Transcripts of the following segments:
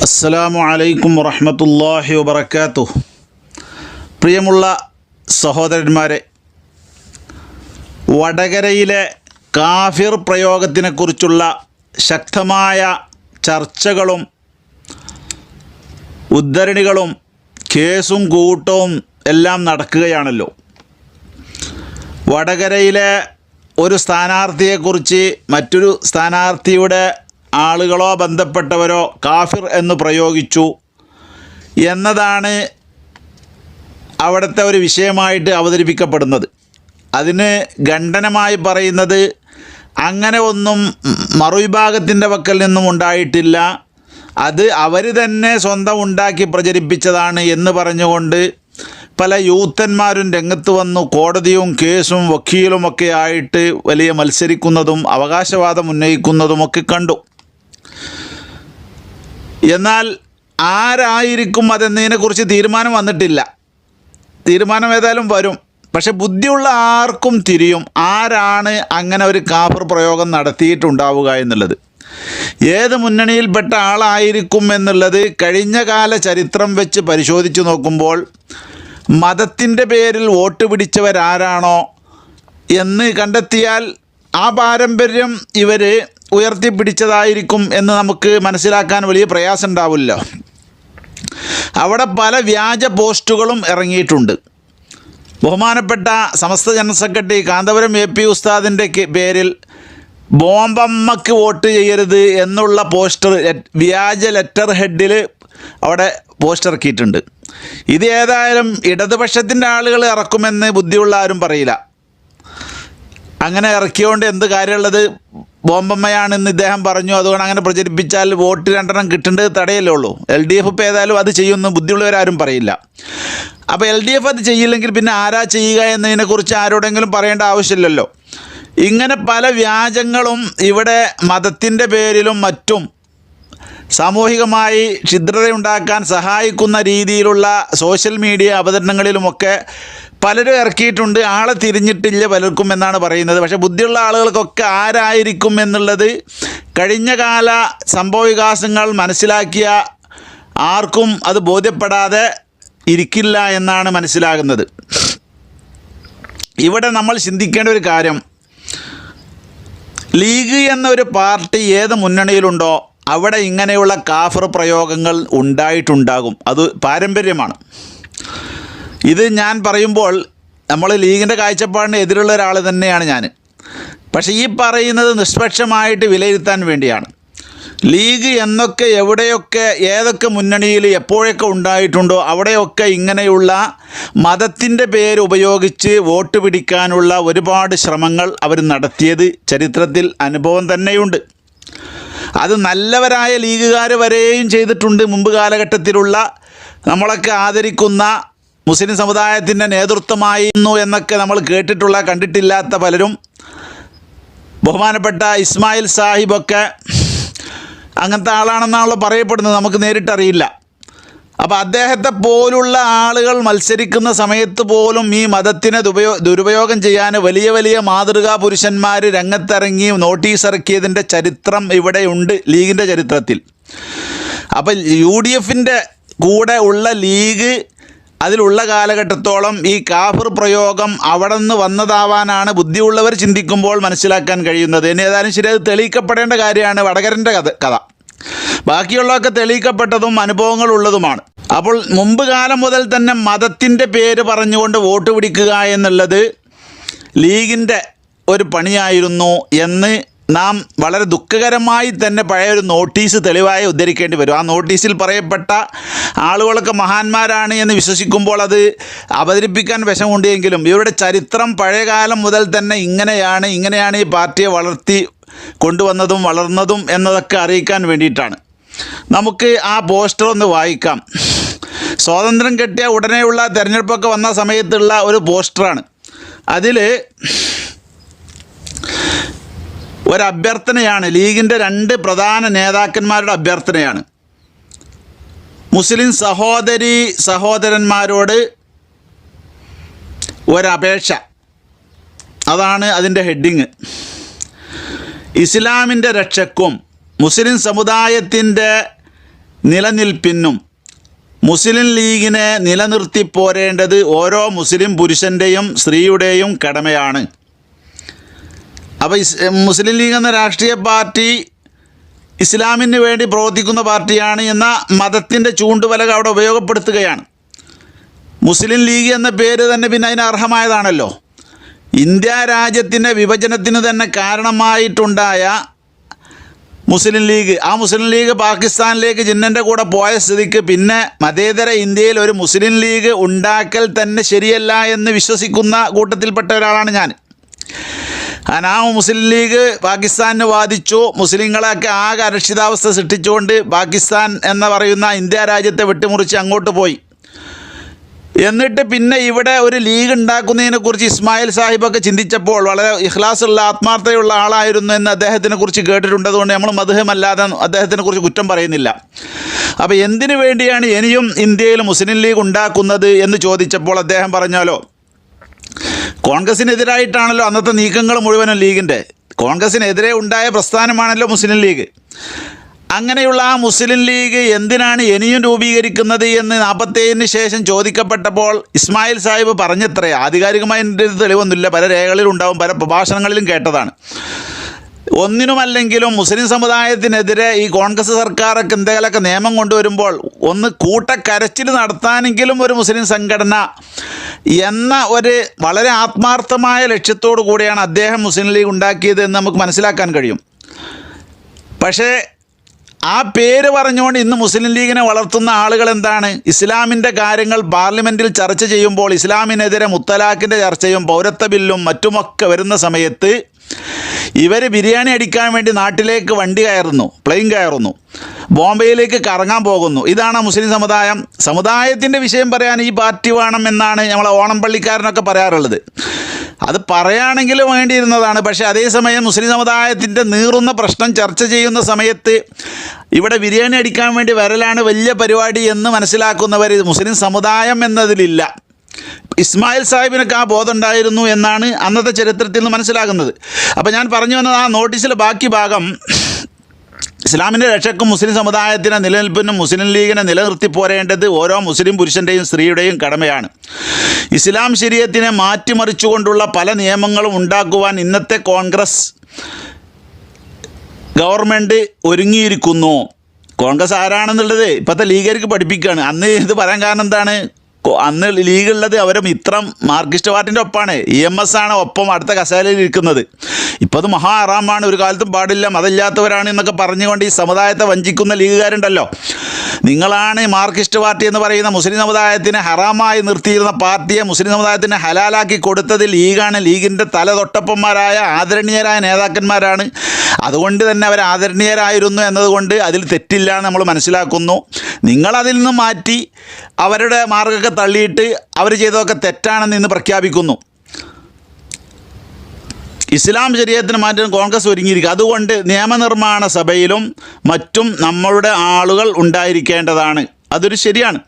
അസ്സലാമു അലൈക്കും വറഹ്മത്തുള്ളാഹി വബറകാതുഹു. പ്രിയമുള്ള സഹോദരന്മാരെ, വടകരയിലെ കാഫിർ പ്രയോഗത്തിനെക്കുറിച്ചുള്ള ശക്തമായ ചർച്ചകളും ഉദ്ധരണികളും കേസും കൂട്ടവും എല്ലാം നടക്കുകയാണല്ലോ. വടകരയിലെ ഒരു സ്ഥാനാർത്ഥിയെക്കുറിച്ച് മറ്റൊരു സ്ഥാനാർത്ഥിയുടെ ആളുകളോ ബന്ധപ്പെട്ടവരോ കാഫിർ എന്ന് പ്രയോഗിച്ചു എന്നതാണ് അവിടുത്തെ ഒരു വിഷയമായിട്ട് അവതരിപ്പിക്കപ്പെടുന്നത്. അതിന് ഖണ്ഡനമായി പറയുന്നത് അങ്ങനെ ഒന്നും മറുവിഭാഗത്തിൻ്റെ പക്കൽ നിന്നും ഉണ്ടായിട്ടില്ല, അത് അവർ തന്നെ സ്വന്തം ഉണ്ടാക്കി പ്രചരിപ്പിച്ചതാണ് എന്ന് പറഞ്ഞുകൊണ്ട് പല യൂത്തന്മാരും രംഗത്ത് വന്നു കോടതിയും കേസും വക്കീലുമൊക്കെ ആയിട്ട് വലിയ മത്സരിക്കുന്നതും അവകാശവാദം ഉന്നയിക്കുന്നതുമൊക്കെ കണ്ടു. എന്നാൽ ആരായിരിക്കും അതെന്നതിനെക്കുറിച്ച് തീരുമാനം വന്നിട്ടില്ല. തീരുമാനം ഏതായാലും വരും. പക്ഷെ ബുദ്ധിയുള്ള ആർക്കും തിരിയും ആരാണ് അങ്ങനെ ഒരു കാഫിർ പ്രയോഗം നടത്തിയിട്ടുണ്ടാവുക എന്നുള്ളത്. ഏത് മുന്നണിയിൽപ്പെട്ട ആളായിരിക്കും എന്നുള്ളത് കഴിഞ്ഞ കാല ചരിത്രം വെച്ച് പരിശോധിച്ച് നോക്കുമ്പോൾ മതത്തിൻ്റെ പേരിൽ വോട്ട് പിടിച്ചവരാരാണോ എന്ന് കണ്ടെത്തിയാൽ ആ പാരമ്പര്യം ഇവർ ഉയർത്തിപ്പിടിച്ചതായിരിക്കും എന്ന് നമുക്ക് മനസ്സിലാക്കാൻ വലിയ പ്രയാസം ഉണ്ടാവില്ല. അവിടെ പല വ്യാജ പോസ്റ്റുകളും ഇറങ്ങിയിട്ടുണ്ട്. ബഹുമാനപ്പെട്ട സമസ്ത ജനറൽ സെക്രട്ടറി കാന്തപുരം AP ഉസ്താദിൻ്റെ പേരിൽ ബോംബമ്മക്ക് വോട്ട് ചെയ്യരുത് എന്നുള്ള പോസ്റ്റർ വ്യാജ ലെറ്റർ ഹെഡിൽ അവിടെ പോസ്റ്റർ ഇറക്കിയിട്ടുണ്ട്. ഇത് ഏതായാലും ഇടതുപക്ഷത്തിൻ്റെ ആളുകൾ ഇറക്കുമെന്ന് ബുദ്ധിയുള്ള ആരും പറയില്ല. അങ്ങനെ ഇറക്കിയോണ്ട് എന്ത് കാര്യമുള്ളത്? ബോംബമ്മയാണെന്ന് ഇദ്ദേഹം പറഞ്ഞു, അതുകൊണ്ട് അങ്ങനെ പ്രചരിപ്പിച്ചാൽ വോട്ട് 2 കിട്ടേണ്ടത് തടയല്ലേ ഉള്ളൂ. LDF ഇപ്പോൾ ഏതായാലും അത് ചെയ്യുമെന്ന് ബുദ്ധിയുള്ളവരാരും പറയില്ല. അപ്പോൾ LDF അത് ചെയ്യില്ലെങ്കിൽ പിന്നെ ആരാ ചെയ്യുക എന്നതിനെക്കുറിച്ച് ആരോടെങ്കിലും പറയേണ്ട ആവശ്യമില്ലല്ലോ. ഇങ്ങനെ പല വ്യാജങ്ങളും ഇവിടെ മതത്തിൻ്റെ പേരിലും മറ്റും സാമൂഹികമായി ഛിദ്രതയുണ്ടാക്കാൻ സഹായിക്കുന്ന രീതിയിലുള്ള സോഷ്യൽ മീഡിയ അവതരണങ്ങളിലുമൊക്കെ പലരും ഇറക്കിയിട്ടുണ്ട്. ആളെ തിരിഞ്ഞിട്ടില്ല പലർക്കും എന്നാണ് പറയുന്നത്. പക്ഷേ ബുദ്ധിയുള്ള ആളുകൾക്കൊക്കെ ആരായിരിക്കും എന്നുള്ളത് കഴിഞ്ഞ കാല സംഭവവികാസങ്ങൾ മനസ്സിലാക്കിയ ആർക്കും അത് ബോധ്യപ്പെടാതെ ഇരിക്കില്ല എന്നാണ് മനസ്സിലാകുന്നത്. ഇവിടെ നമ്മൾ ചിന്തിക്കേണ്ട ഒരു കാര്യം, ലീഗ് എന്നൊരു പാർട്ടി ഏത് മുന്നണിയിലുണ്ടോ അവിടെ ഇങ്ങനെയുള്ള കാഫിർ പ്രയോഗങ്ങൾ ഉണ്ടായിട്ടുണ്ടാകും. അത് പാരമ്പര്യമാണ്. ഇത് ഞാൻ പറയുമ്പോൾ നമ്മൾ ലീഗിൻ്റെ കാഴ്ചപ്പാടിന് എതിരുള്ള ഒരാൾ തന്നെയാണ് ഞാൻ. പക്ഷേ ഈ പറയുന്നത് നിഷ്പക്ഷമായിട്ട് വിലയിരുത്താൻ വേണ്ടിയാണ്. ലീഗ് എന്നൊക്കെ എവിടെയൊക്കെ ഏതൊക്കെ മുന്നണിയിൽ എപ്പോഴൊക്കെ ഉണ്ടായിട്ടുണ്ടോ അവിടെയൊക്കെ ഇങ്ങനെയുള്ള മതത്തിൻ്റെ പേര് ഉപയോഗിച്ച് വോട്ട് പിടിക്കാനുള്ള ഒരുപാട് ശ്രമങ്ങൾ അവർ നടത്തിയത് ചരിത്രത്തിൽ അനുഭവം തന്നെയുണ്ട്. അത് നല്ലവരായ ലീഗുകാർ വരെയും ചെയ്തിട്ടുണ്ട്. മുമ്പ് കാലഘട്ടത്തിലുള്ള നമ്മളൊക്കെ ആദരിക്കുന്ന മുസ്ലിം സമുദായത്തിൻ്റെ നേതൃത്വമായിരുന്നു എന്നൊക്കെ നമ്മൾ കേട്ടിട്ടുള്ള കണ്ടിട്ടില്ലാത്ത പലരും, ബഹുമാനപ്പെട്ട ഇസ്മായിൽ സാഹിബൊക്കെ അങ്ങനത്തെ ആളാണെന്നാണല്ലോ പറയപ്പെടുന്നത്, നമുക്ക് നേരിട്ടറിയില്ല. അപ്പോൾ അദ്ദേഹത്തെ പോലുള്ള ആളുകൾ മത്സരിക്കുന്ന സമയത്ത് പോലും ഈ മതത്തിനെ ദുരുപയോഗം ചെയ്യാൻ വലിയ വലിയ മാതൃകാ പുരുഷന്മാർ രംഗത്തിറങ്ങി നോട്ടീസ് ഇറക്കിയതിൻ്റെ ചരിത്രം ഇവിടെയുണ്ട് ലീഗിൻ്റെ ചരിത്രത്തിൽ. അപ്പോൾ UDFൻ്റെ കൂടെ ഉള്ള ലീഗ് അതിലുള്ള കാലഘട്ടത്തോളം ഈ കാഫിർ പ്രയോഗം അവിടെ നിന്ന് വന്നതാവാനാണ് ബുദ്ധിയുള്ളവർ ചിന്തിക്കുമ്പോൾ മനസ്സിലാക്കാൻ കഴിയുന്നത്. ഇനി ഏതായാലും ശരി, അത് തെളിയിക്കപ്പെടേണ്ട കാര്യമാണ്. വടകരൻ്റെ കഥ ബാക്കിയുള്ളതൊക്കെ തെളിയിക്കപ്പെട്ടതും അനുഭവങ്ങളുള്ളതുമാണ്. അപ്പോൾ മുമ്പ് കാലം മുതൽ തന്നെ മതത്തിൻ്റെ പേര് പറഞ്ഞുകൊണ്ട് വോട്ട് പിടിക്കുക എന്നുള്ളത് ലീഗിൻ്റെ ഒരു പണിയായിരുന്നു എന്ന് നാം വളരെ ദുഃഖകരമായി തന്നെ പഴയൊരു നോട്ടീസ് തെളിവായി ഉദ്ധരിക്കേണ്ടി വരും. ആ നോട്ടീസിൽ പറയപ്പെട്ട ആളുകളൊക്കെ മഹാന്മാരാണ് എന്ന് വിശ്വസിക്കുമ്പോൾ അത് അവതരിപ്പിക്കാൻ വിഷമുണ്ടെങ്കിലും ഇവരുടെ ചരിത്രം പഴയകാലം മുതൽ തന്നെ ഇങ്ങനെയാണ് ഈ പാർട്ടിയെ വളർത്തി കൊണ്ടുവന്നതും വളർന്നതും എന്നതൊക്കെ അറിയിക്കാൻ വേണ്ടിയിട്ടാണ്. നമുക്ക് ആ പോസ്റ്റർ ഒന്ന് വായിക്കാം. സ്വാതന്ത്ര്യം കിട്ടിയ ഉടനെയുള്ള തിരഞ്ഞെടുപ്പൊക്കെ വന്ന സമയത്തുള്ള ഒരു പോസ്റ്ററാണ്. അതിൽ ഒരഭ്യർത്ഥനയാണ്, ലീഗിൻ്റെ 2 പ്രധാന നേതാക്കന്മാരുടെ അഭ്യർത്ഥനയാണ്. മുസ്ലിം സഹോദരന്മാരോട് ഒരപേക്ഷ, അതാണ് അതിൻ്റെ ഹെഡിങ്. ഇസ്ലാമിൻ്റെ രക്ഷക്കും മുസ്ലിം സമുദായത്തിൻ്റെ നിലനിൽപ്പിനും മുസ്ലിം ലീഗിനെ നിലനിർത്തി പോരേണ്ടത് ഓരോ മുസ്ലിം പുരുഷൻ്റെയും സ്ത്രീയുടെയും കടമയാണ്. അപ്പോൾ മുസ്ലിം ലീഗ് എന്ന രാഷ്ട്രീയ പാർട്ടി ഇസ്ലാമിന് വേണ്ടി പ്രവർത്തിക്കുന്ന പാർട്ടിയാണ് എന്ന മതത്തിൻ്റെ ചൂണ്ടുവലക അവിടെ ഉപയോഗപ്പെടുത്തുകയാണ്. മുസ്ലിം ലീഗ് എന്ന പേര് തന്നെ പിന്നെ അതിന് അർഹമായതാണല്ലോ. ഇന്ത്യ രാജ്യത്തിൻ്റെ വിഭജനത്തിന് തന്നെ കാരണമായിട്ടുണ്ടായ മുസ്ലിം ലീഗ്, ആ മുസ്ലിം ലീഗ് പാകിസ്ഥാനിലേക്ക് ജിന്നൻ്റെ കൂടെ പോയ സ്ഥിതിക്ക് പിന്നെ മതേതര ഇന്ത്യയിൽ ഒരു മുസ്ലിം ലീഗ് ഉണ്ടാക്കൽ തന്നെ ശരിയല്ല എന്ന് വിശ്വസിക്കുന്ന കൂട്ടത്തിൽപ്പെട്ട ഒരാളാണ് ഞാൻ. ആ മുസ്ലിം ലീഗ് പാകിസ്ഥാനിന് വാദിച്ചു. മുസ്ലിങ്ങളൊക്കെ ആകെ അരക്ഷിതാവസ്ഥ സൃഷ്ടിച്ചുകൊണ്ട് പാകിസ്ഥാൻ എന്ന് പറയുന്ന ഇന്ത്യ രാജ്യത്തെ വെട്ടിമുറിച്ച് അങ്ങോട്ട് പോയി. എന്നിട്ട് പിന്നെ ഇവിടെ ഒരു ലീഗ് ഉണ്ടാക്കുന്നതിനെക്കുറിച്ച് ഇസ്മായിൽ സാഹിബൊക്കെ ചിന്തിച്ചപ്പോൾ വളരെ ഇഖ്ലാസുള്ള ആത്മാർത്ഥതയുള്ള ആളായിരുന്നു എന്ന് അദ്ദേഹത്തിനെ കുറിച്ച് കേട്ടിട്ടുണ്ട്. അതുകൊണ്ട് നമ്മൾ മദ്ഹമല്ലാതെ അദ്ദേഹത്തിനെ കുറിച്ച് കുറ്റം പറയുന്നില്ല. അപ്പോൾ എന്തിനു വേണ്ടിയാണ് ഇനിയും ഇന്ത്യയിൽ മുസ്ലിം ലീഗ് ഉണ്ടാക്കുന്നത് എന്ന് ചോദിച്ചപ്പോൾ അദ്ദേഹം പറഞ്ഞാലോ, കോൺഗ്രസിനെതിരായിട്ടാണല്ലോ അന്നത്തെ നീക്കങ്ങൾ മുഴുവനും ലീഗിൻ്റെ. കോൺഗ്രസിനെതിരെ ഉണ്ടായ പ്രസ്ഥാനമാണല്ലോ മുസ്ലിം ലീഗ്. അങ്ങനെയുള്ള ആ മുസ്ലിം ലീഗ് എന്തിനാണ് ഇനിയും രൂപീകരിക്കുന്നത് എന്ന് 47-ന് ശേഷം ചോദിക്കപ്പെട്ടപ്പോൾ ഇസ്മായിൽ സാഹിബ് പറഞ്ഞത്രേ. ആധികാരികമായി എൻ്റെ തെളിവൊന്നുമില്ല, പല രേഖകളിലുണ്ടാവും, പല പ്രഭാഷണങ്ങളിലും കേട്ടതാണ്. ഒന്നിനുമല്ലെങ്കിലും മുസ്ലിം സമുദായത്തിനെതിരെ ഈ കോൺഗ്രസ് സർക്കാരൊക്കെ എന്തെങ്കിലുമൊക്കെ നിയമം കൊണ്ടുവരുമ്പോൾ ഒന്ന് കൂട്ടക്കരച്ചിൽ നടത്താനെങ്കിലും ഒരു മുസ്ലിം സംഘടന എന്ന ഒരു വളരെ ആത്മാർത്ഥമായ ലക്ഷ്യത്തോടു കൂടിയാണ് അദ്ദേഹം മുസ്ലിം ലീഗ് ഉണ്ടാക്കിയത് എന്ന് നമുക്ക് മനസ്സിലാക്കാൻ കഴിയും. പക്ഷേ ആ പേര് പറഞ്ഞുകൊണ്ട് ഇന്ന് മുസ്ലിം ലീഗിനെ വളർത്തുന്ന ആളുകൾ എന്താണ്? ഇസ്ലാമിൻ്റെ കാര്യങ്ങൾ പാർലമെൻറ്റിൽ ചർച്ച ചെയ്യുമ്പോൾ ഇസ്ലാമിനെതിരെ മുത്തലാഖിൻ്റെ ചർച്ചയും പൗരത്വ ബില്ലും മറ്റുമൊക്കെ വരുന്ന സമയത്ത് ഇവർ ബിരിയാണി അടിക്കാൻ വേണ്ടി നാട്ടിലേക്ക് വണ്ടി കയറുന്നു, പ്ലെയിൻ കയറുന്നു, ബോംബെയിലേക്ക് കറങ്ങാൻ പോകുന്നു. ഇതാണ് മുസ്ലിം സമുദായം. സമുദായത്തിൻ്റെ വിഷയം പറയാൻ ഈ പാർട്ടി വേണം എന്നാണ് നമ്മളെ ഓണം പള്ളിക്കാരനൊക്കെ പറയാറുള്ളത്. അത് പറയുകയാണെങ്കിൽ വേണ്ടിയിരുന്നതാണ്. പക്ഷേ അതേസമയം മുസ്ലിം സമുദായത്തിൻ്റെ നീറുന്ന പ്രശ്നം ചർച്ച ചെയ്യുന്ന സമയത്ത് ഇവിടെ ബിരിയാണി അടിക്കാൻ വേണ്ടി വരലാണ് വലിയ പരിപാടി എന്ന് മനസ്സിലാക്കുന്നവർ മുസ്ലിം സമുദായം എന്നതിലില്ല. ഇസ്മായിൽ സാഹിബിനൊക്കെ ആ ബോധം ഉണ്ടായിരുന്നു എന്നാണ് അന്നത്തെ ചരിത്രത്തിൽ നിന്ന് മനസ്സിലാകുന്നത്. അപ്പോൾ ഞാൻ പറഞ്ഞു വന്നത് ആ നോട്ടീസിലെ ബാക്കി ഭാഗം ഇസ്ലാമിൻ്റെ രക്ഷയ്ക്കും മുസ്ലിം സമുദായത്തിൻ്റെ നിലനിൽപ്പിനും മുസ്ലിം ലീഗിനെ നിലനിർത്തി പോരേണ്ടത് ഓരോ മുസ്ലിം പുരുഷൻ്റെയും സ്ത്രീയുടെയും കടമയാണ്. ഇസ്ലാം ശരീഅത്തിനെ മാറ്റിമറിച്ചുകൊണ്ടുള്ള പല നിയമങ്ങളും ഉണ്ടാക്കുവാൻ ഇന്നത്തെ കോൺഗ്രസ് ഗവൺമെൻറ് ഒരുങ്ങിയിരിക്കുന്നു. കോൺഗ്രസ് ആരാണെന്നുള്ളത് ഇപ്പോഴത്തെ ലീഗർക്ക് പഠിപ്പിക്കുകയാണ്. അന്ന് ഇത് പറയാൻ കാരണം എന്താണ്? അന്ന് ലീഗുള്ളത് അവരെ മിത്രം മാർക്സിസ്റ്റ് പാർട്ടിൻ്റെ ഒപ്പമാണ്. EMS ആണ് ഒപ്പം അടുത്ത കസേരയിൽ ഇരിക്കുന്നത്. ഇപ്പോൾ അത് മഹാ ഹറാമാണ്, ഒരു കാലത്തും പാടില്ല, മതമില്ലാത്തവരാണ് എന്നൊക്കെ പറഞ്ഞുകൊണ്ട് ഈ സമുദായത്തെ വഞ്ചിക്കുന്ന ലീഗുകാരുണ്ടല്ലോ. നിങ്ങളാണ് മാർക്സിസ്റ്റ് പാർട്ടി എന്ന് പറയുന്ന മുസ്ലിം സമുദായത്തിനെ ഹറാമായി നിർത്തിയിരുന്ന പാർട്ടിയെ മുസ്ലിം സമുദായത്തിന് ഹലാലാക്കി കൊടുത്തത് ലീഗാണ്. ലീഗിൻ്റെ തല തൊട്ടപ്പന്മാരായ ആദരണീയരായ നേതാക്കന്മാരാണ്. അതുകൊണ്ട് തന്നെ അവർ ആദരണീയരായിരുന്നു എന്നതുകൊണ്ട് അതിൽ തെറ്റില്ല എന്ന് നമ്മൾ മനസ്സിലാക്കുന്നു. നിങ്ങളതിൽ നിന്ന് മാറ്റി അവരുടെ മാർഗ്ഗമൊക്കെ തള്ളിയിട്ട് അവർ ചെയ്തതൊക്കെ തെറ്റാണെന്ന് ഇന്ന് പ്രഖ്യാപിക്കുന്നു. ഇസ്ലാം ശരീഅത്തിന് മാറ്റാൻ കോൺഗ്രസ് ഒരുങ്ങിയിരിക്കുക. അതുകൊണ്ട് നിയമനിർമ്മാണ സഭയിലും മറ്റും നമ്മളുടെ ആളുകൾ ഉണ്ടായിരിക്കേണ്ടതാണ്. അതൊരു ശരിയാണ്.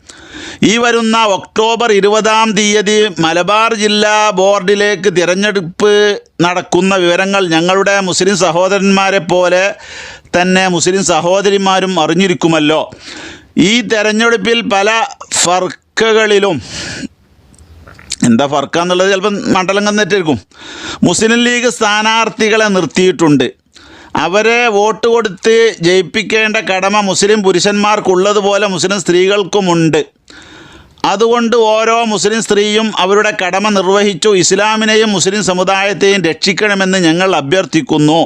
ഈ വരുന്ന ഒക്ടോബർ 20-ാം തീയതി മലബാർ ജില്ലാ ബോർഡിലേക്ക് തിരഞ്ഞെടുപ്പ് നടക്കുന്ന വിവരങ്ങൾ ഞങ്ങളുടെ മുസ്ലിം സഹോദരന്മാരെ പോലെ തന്നെ മുസ്ലിം സഹോദരിമാരും അറിഞ്ഞിരിക്കുമല്ലോ. ഈ തെരഞ്ഞെടുപ്പിൽ പല ഫർക്കകളിലും, എന്താ ഫർക്കാന്നുള്ളത് ചിലപ്പം മണ്ഡലം തെറ്റായിരിക്കും, മുസ്ലിം ലീഗ് സ്ഥാനാർത്ഥികളെ നിർത്തിയിട്ടുണ്ട്. അവരെ വോട്ട് കൊടുത്ത് ജയിപ്പിക്കേണ്ട കടമ മുസ്ലിം പുരുഷന്മാർക്കുള്ളതുപോലെ മുസ്ലിം സ്ത്രീകൾക്കുമുണ്ട്. അതുകൊണ്ട് ഓരോ മുസ്ലിം സ്ത്രീയും അവരുടെ കടമ നിർവഹിച്ചു ഇസ്ലാമിനെയും മുസ്ലിം സമുദായത്തെയും രക്ഷിക്കണമെന്ന് ഞങ്ങൾ അഭ്യർത്ഥിക്കുന്നു.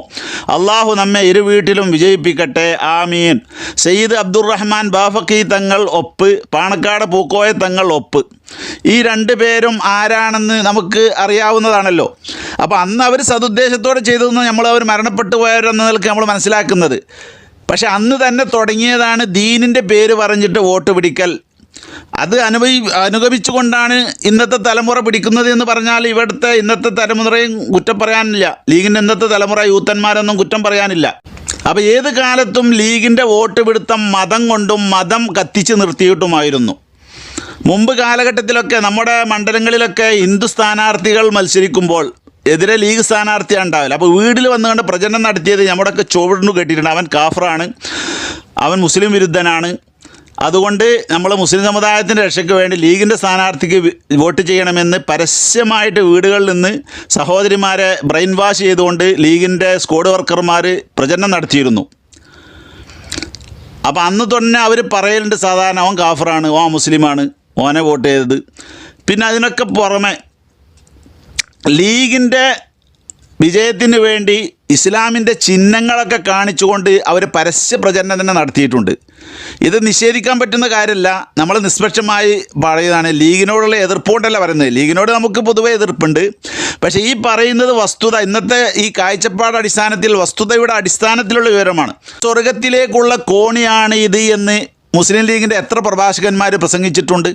അള്ളാഹു നമ്മെ ഇരു വീട്ടിലും വിജയിപ്പിക്കട്ടെ, ആമീൻ. സയ്യിദ് അബ്ദുറഹ്മാൻ ബാഫക്കി തങ്ങൾ ഒപ്പ്, പാണക്കാട് പൂക്കോയ തങ്ങൾ ഒപ്പ്. ഈ രണ്ട് പേരും ആരാണെന്ന് നമുക്ക് അറിയാവുന്നതാണല്ലോ. അപ്പോൾ അന്ന് അവർ സതുദ്ദേശത്തോടെ ചെയ്തതെന്ന് അവർ മരണപ്പെട്ടു പോയവരെന്ന നിലയ്ക്ക് നമ്മൾ മനസ്സിലാക്കുന്നത്. പക്ഷെ അന്ന് തന്നെ തുടങ്ങിയതാണ് ദീനിൻ്റെ പേര് പറഞ്ഞിട്ട് വോട്ട് പിടിക്കൽ. അത് അനുഗമിച്ചുകൊണ്ടാണ് ഇന്നത്തെ തലമുറ പിടിക്കുന്നത് എന്ന് പറഞ്ഞാൽ ഇവിടുത്തെ ഇന്നത്തെ തലമുറയും കുറ്റം പറയാനില്ല. ലീഗിൻ്റെ ഇന്നത്തെ തലമുറ യൂത്തന്മാരൊന്നും കുറ്റം പറയാനില്ല. അപ്പോൾ ഏത് കാലത്തും ലീഗിൻ്റെ വോട്ട് പിടുത്തം മതം കൊണ്ടും മതം കത്തിച്ച് നിർത്തിയിട്ടുമായിരുന്നു. മുമ്പ് കാലഘട്ടത്തിലൊക്കെ നമ്മുടെ മണ്ഡലങ്ങളിലൊക്കെ ഹിന്ദു സ്ഥാനാർത്ഥികൾ മത്സരിക്കുമ്പോൾ എതിരെ ലീഗ് സ്ഥാനാർത്ഥിയാണ് ഉണ്ടാവില്ല. അപ്പോൾ വീട്ടിൽ വന്നുകൊണ്ട് പ്രചരണം നടത്തിയത് നമ്മുടെയൊക്കെ ചുവടുന്നു കേട്ടിട്ടുണ്ട്. അവൻ കാഫറാണ്, അവൻ മുസ്ലിം വിരുദ്ധനാണ്, അതുകൊണ്ട് നമ്മൾ മുസ്ലിം സമുദായത്തിൻ്റെ രക്ഷയ്ക്ക് വേണ്ടി ലീഗിൻ്റെ സ്ഥാനാർത്ഥിക്ക് വോട്ട് ചെയ്യണമെന്ന് പരസ്യമായിട്ട് വീടുകളിൽ നിന്ന് സഹോദരിമാരെ ബ്രെയിൻ വാഷ് ചെയ്തുകൊണ്ട് ലീഗിൻ്റെ സ്ക്വാഡ് വർക്കർമാർ പ്രചരണം നടത്തിയിരുന്നു. അപ്പോൾ അന്ന് തന്നെ അവർ പറയലുണ്ട് സാധാരണ ഓൻ കാഫറാണ്, ഓൻ മുസ്ലിമാണ്, ഓനെ വോട്ട് ചെയ്തത്. പിന്നെ അതിനൊക്കെ പുറമെ ലീഗിൻ്റെ വിജയത്തിന് വേണ്ടി ഇസ്ലാമിൻ്റെ ചിഹ്നങ്ങളൊക്കെ കാണിച്ചുകൊണ്ട് അവർ പരസ്യ പ്രചരണം തന്നെ നടത്തിയിട്ടുണ്ട്. ഇത് നിഷേധിക്കാൻ പറ്റുന്ന കാര്യമല്ല, നമ്മൾ നിഷ്പക്ഷമായി പറയുന്നതാണ്. ലീഗിനോടുള്ള എതിർപ്പുകൊണ്ടല്ല പറയുന്നത്, ലീഗിനോട് നമുക്ക് പൊതുവേ എതിർപ്പുണ്ട്. പക്ഷേ ഈ പറയുന്നത് വസ്തുത, ഇന്നത്തെ ഈ കാഴ്ചപ്പാട് അടിസ്ഥാനത്തിൽ വസ്തുതയുടെ അടിസ്ഥാനത്തിലുള്ള വിവരമാണ്. സ്വർഗത്തിലേക്കുള്ള കോണിയാണ് ഇത് എന്ന് മുസ്ലിം ലീഗിൻ്റെ എത്ര പ്രഭാഷകന്മാർ പ്രസംഗിച്ചിട്ടുണ്ട്?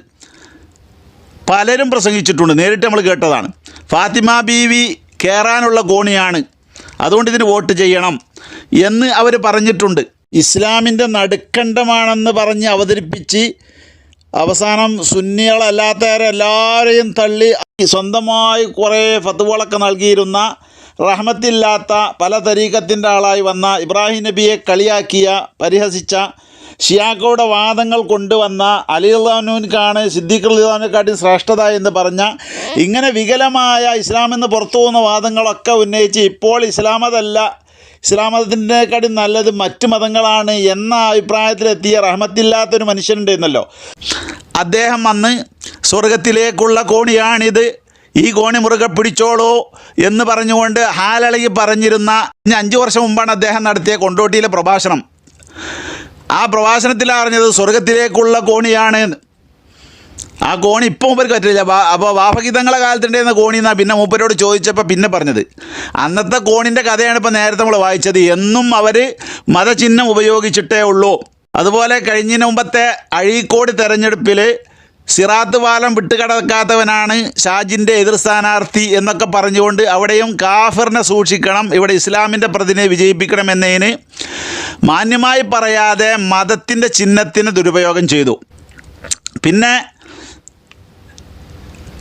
പലരും പ്രസംഗിച്ചിട്ടുണ്ട്, നേരിട്ട് നമ്മൾ കേട്ടതാണ്. ഫാത്തിമ ബീവി കയറാനുള്ള കോണിയാണ്, അതുകൊണ്ട് ഇതിന് വോട്ട് ചെയ്യണം എന്ന് അവർ പറഞ്ഞിട്ടുണ്ട്. ഇസ്ലാമിൻ്റെ നടുക്കണ്ടമാണെന്ന് പറഞ്ഞ് അവതരിപ്പിച്ച് അവസാനം സുന്നികളല്ലാത്തവരെല്ലാവരെയും തള്ളി സ്വന്തമായി കുറേ ഫത്വകളൊക്കെ നൽകിയിരുന്ന റഹ്മത്തില്ലാത്ത പല തരീഖത്തിൻ്റെ ആളായി വന്ന ഇബ്രാഹിം നബിയെ കളിയാക്കിയ പരിഹസിച്ച ഷിയാക്കളുടെ വാദങ്ങൾ കൊണ്ടുവന്ന അലി റളിയല്ലാഹുവിനാണ് സിദ്ദീഖ് റളിയല്ലാഹുവിനെക്കാട്ടി ശ്രേഷ്ഠത എന്ന് പറഞ്ഞ ഇങ്ങനെ വികലമായ ഇസ്ലാമെന്ന് പുറത്തു പോകുന്ന വാദങ്ങളൊക്കെ ഉന്നയിച്ച് ഇപ്പോൾ ഇസ്ലാമതത്തിൻ്റെക്കാട്ടി നല്ലത് മറ്റു മതങ്ങളാണ് എന്ന അഭിപ്രായത്തിലെത്തിയ റഹ്മത്തില്ലാത്തൊരു മനുഷ്യനുണ്ട് എന്നല്ലോ. അദ്ദേഹം അന്ന് സ്വർഗത്തിലേക്കുള്ള കോണിയാണിത്, ഈ കോണി മുറുകെ പിടിച്ചോളൂ എന്ന് പറഞ്ഞുകൊണ്ട് ഹാലളകി പറഞ്ഞിരുന്ന 5 വർഷം മുമ്പാണ് അദ്ദേഹം നടത്തിയ കൊണ്ടോട്ടിയിലെ പ്രഭാഷണം. ആ പ്രഭാഷണത്തിൽ അറിഞ്ഞത് സ്വർഗത്തിലേക്കുള്ള കോണിയാണ്. ആ കോണി ഇപ്പോൾ മൂപ്പർക്ക് പറ്റില്ല. അപ്പോൾ വാഫഗീതങ്ങളെ കാലത്തുണ്ടായിരുന്ന കോണി എന്നാണ് പിന്നെ മൂപ്പരോട് ചോദിച്ചപ്പോൾ പിന്നെ പറഞ്ഞത്. അന്നത്തെ കോണിൻ്റെ കഥയാണ് ഇപ്പോൾ നേരത്തെ നമ്മൾ വായിച്ചത്. എന്നും അവർ മതചിഹ്നം ഉപയോഗിച്ചിട്ടേ ഉള്ളൂ. അതുപോലെ കഴിഞ്ഞ മുമ്പത്തെ അഴീക്കോട് തെരഞ്ഞെടുപ്പിൽ സിറാത്ത് പാലം വിട്ടുകിടക്കാത്തവനാണ് ഷാജിൻ്റെ എതിർ സ്ഥാനാർത്ഥി എന്നൊക്കെ പറഞ്ഞുകൊണ്ട് അവിടെയും കാഫിറിനെ സൂക്ഷിക്കണം, ഇവിടെ ഇസ്ലാമിൻ്റെ പ്രതിനിധിയെ വിജയിപ്പിക്കണം എന്നതിന് മാന്യമായി പറയാതെ മതത്തിൻ്റെ ചിഹ്നത്തിന് ദുരുപയോഗം ചെയ്തു. പിന്നെ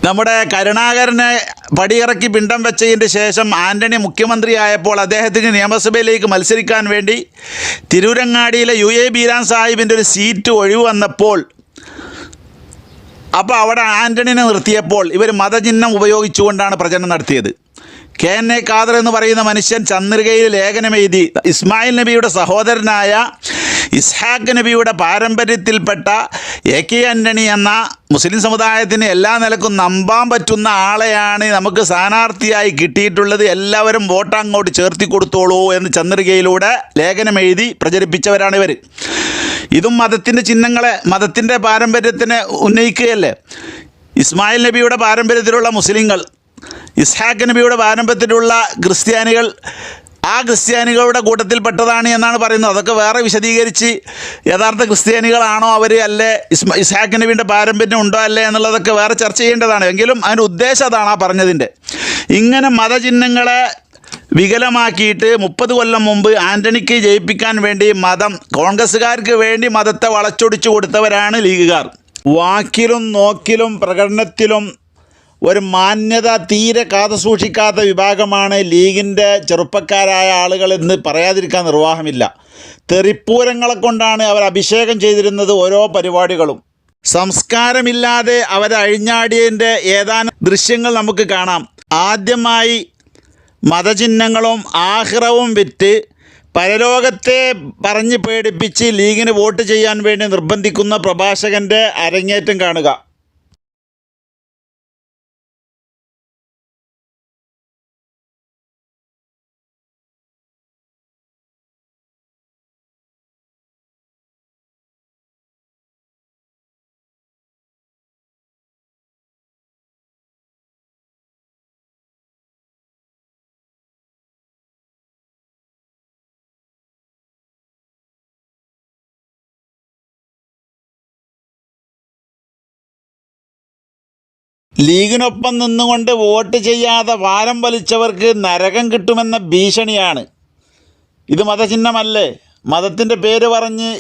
നമ്മുടെ കരുണാകരനെ പടിയിറക്കി പിണ്ടം വെച്ചതിന് ശേഷം ആൻ്റണി മുഖ്യമന്ത്രിയായപ്പോൾ അദ്ദേഹത്തിന് നിയമസഭയിലേക്ക് മത്സരിക്കാൻ വേണ്ടി തിരൂരങ്ങാടിയിലെ UA ബീരാൻ സാഹിബിൻ്റെ ഒരു സീറ്റ് ഒഴിവ് വന്നപ്പോൾ അപ്പോൾ അവിടെ ആൻ്റണിനെ നിർത്തിയപ്പോൾ ഇവർ മതചിഹ്നം ഉപയോഗിച്ചുകൊണ്ടാണ് പ്രചരണം നടത്തിയത്. KN ഖാദർ എന്ന് പറയുന്ന മനുഷ്യൻ ചന്ദ്രികയിൽ ലേഖനമെഴുതി ഇസ്മായിൽ നബിയുടെ സഹോദരനായ ഇസ്ഹാഖ് നബിയുടെ പാരമ്പര്യത്തിൽപ്പെട്ട AK ആൻ്റണി എന്ന മുസ്ലിം സമുദായത്തിന് എല്ലാ നിലക്കും നമ്പാൻ പറ്റുന്ന ആളെയാണ് നമുക്ക് സ്ഥാനാർത്ഥിയായി കിട്ടിയിട്ടുള്ളത്, എല്ലാവരും വോട്ട് അങ്ങോട്ട് ചേർത്തി കൊടുത്തോളൂ എന്ന് ചന്ദ്രികയിലൂടെ ലേഖനമെഴുതി പ്രചരിപ്പിച്ചവരാണ് ഇവർ. ഇതും മതത്തിൻ്റെ ചിഹ്നങ്ങളെ, മതത്തിൻ്റെ പാരമ്പര്യത്തിനെ ഉന്നയിക്കുകയല്ലേ. ഇസ്മായിൽ നബിയുടെ പാരമ്പര്യത്തിലുള്ള മുസ്ലിങ്ങൾ, ഇസ്ഹാഖ് നബിയുടെ പാരമ്പര്യത്തിലുള്ള ക്രിസ്ത്യാനികൾ, ആ ക്രിസ്ത്യാനികളുടെ കൂട്ടത്തിൽപ്പെട്ടതാണ് എന്നാണ് പറയുന്നത്. അതൊക്കെ വേറെ വിശദീകരിച്ച് യഥാർത്ഥ ക്രിസ്ത്യാനികളാണോ അവർ, അല്ലേ ഇസ്ഹാഖ് നബിയുടെ പാരമ്പര്യം ഉണ്ടോ അല്ലേ എന്നുള്ളതൊക്കെ വേറെ ചർച്ച ചെയ്യേണ്ടതാണ്. എങ്കിലും അതിൻ്റെ ഉദ്ദേശം അതാണ് ആ പറഞ്ഞതിൻ്റെ. ഇങ്ങനെ മതചിഹ്നങ്ങളെ വികലമാക്കിയിട്ട് 30 കൊല്ലം മുമ്പ് ആൻ്റണിക്ക് ജയിപ്പിക്കാൻ വേണ്ടി കോൺഗ്രസ്സുകാർക്ക് വേണ്ടി മതത്തെ വളച്ചൊടിച്ചു കൊടുത്തവരാണ് ലീഗുകാർ. വാക്കിലും നോക്കിലും പ്രകടനത്തിലും ഒരു മാന്യത തീരെ കാത്തു സൂക്ഷിക്കാത്ത വിഭാഗമാണ് ലീഗിൻ്റെ ചെറുപ്പക്കാരായ ആളുകളെന്ന് പറയാതിരിക്കാൻ നിർവാഹമില്ല. തെറിപ്പൂരങ്ങളെ കൊണ്ടാണ് അവർ അഭിഷേകം ചെയ്തിരുന്നത് ഓരോ പരിപാടികളും. സംസ്കാരമില്ലാതെ അവരെ അഴിഞ്ഞാടിയതിൻ്റെ ഏതാനും ദൃശ്യങ്ങൾ നമുക്ക് കാണാം. ആദ്യമായി മതചിഹ്നങ്ങളും ആഖിറവും വിറ്റ് പരലോകത്തെ പറഞ്ഞ് പേടിപ്പിച്ച് ലീഗിന് വോട്ട് ചെയ്യാൻ വേണ്ടി നിർബന്ധിക്കുന്ന പ്രഭാഷകൻ്റെ അരങ്ങേറ്റം കാണുക. ലീഗിനൊപ്പം നിന്നുകൊണ്ട് വോട്ട് ചെയ്യാതെ വാരം വലിച്ചവർക്ക് നരകം കിട്ടുമെന്ന ഭീഷണിയാണ്. ഇത് മതചിഹ്നമല്ലേ? മതത്തിൻ്റെ പേര് പറഞ്ഞ്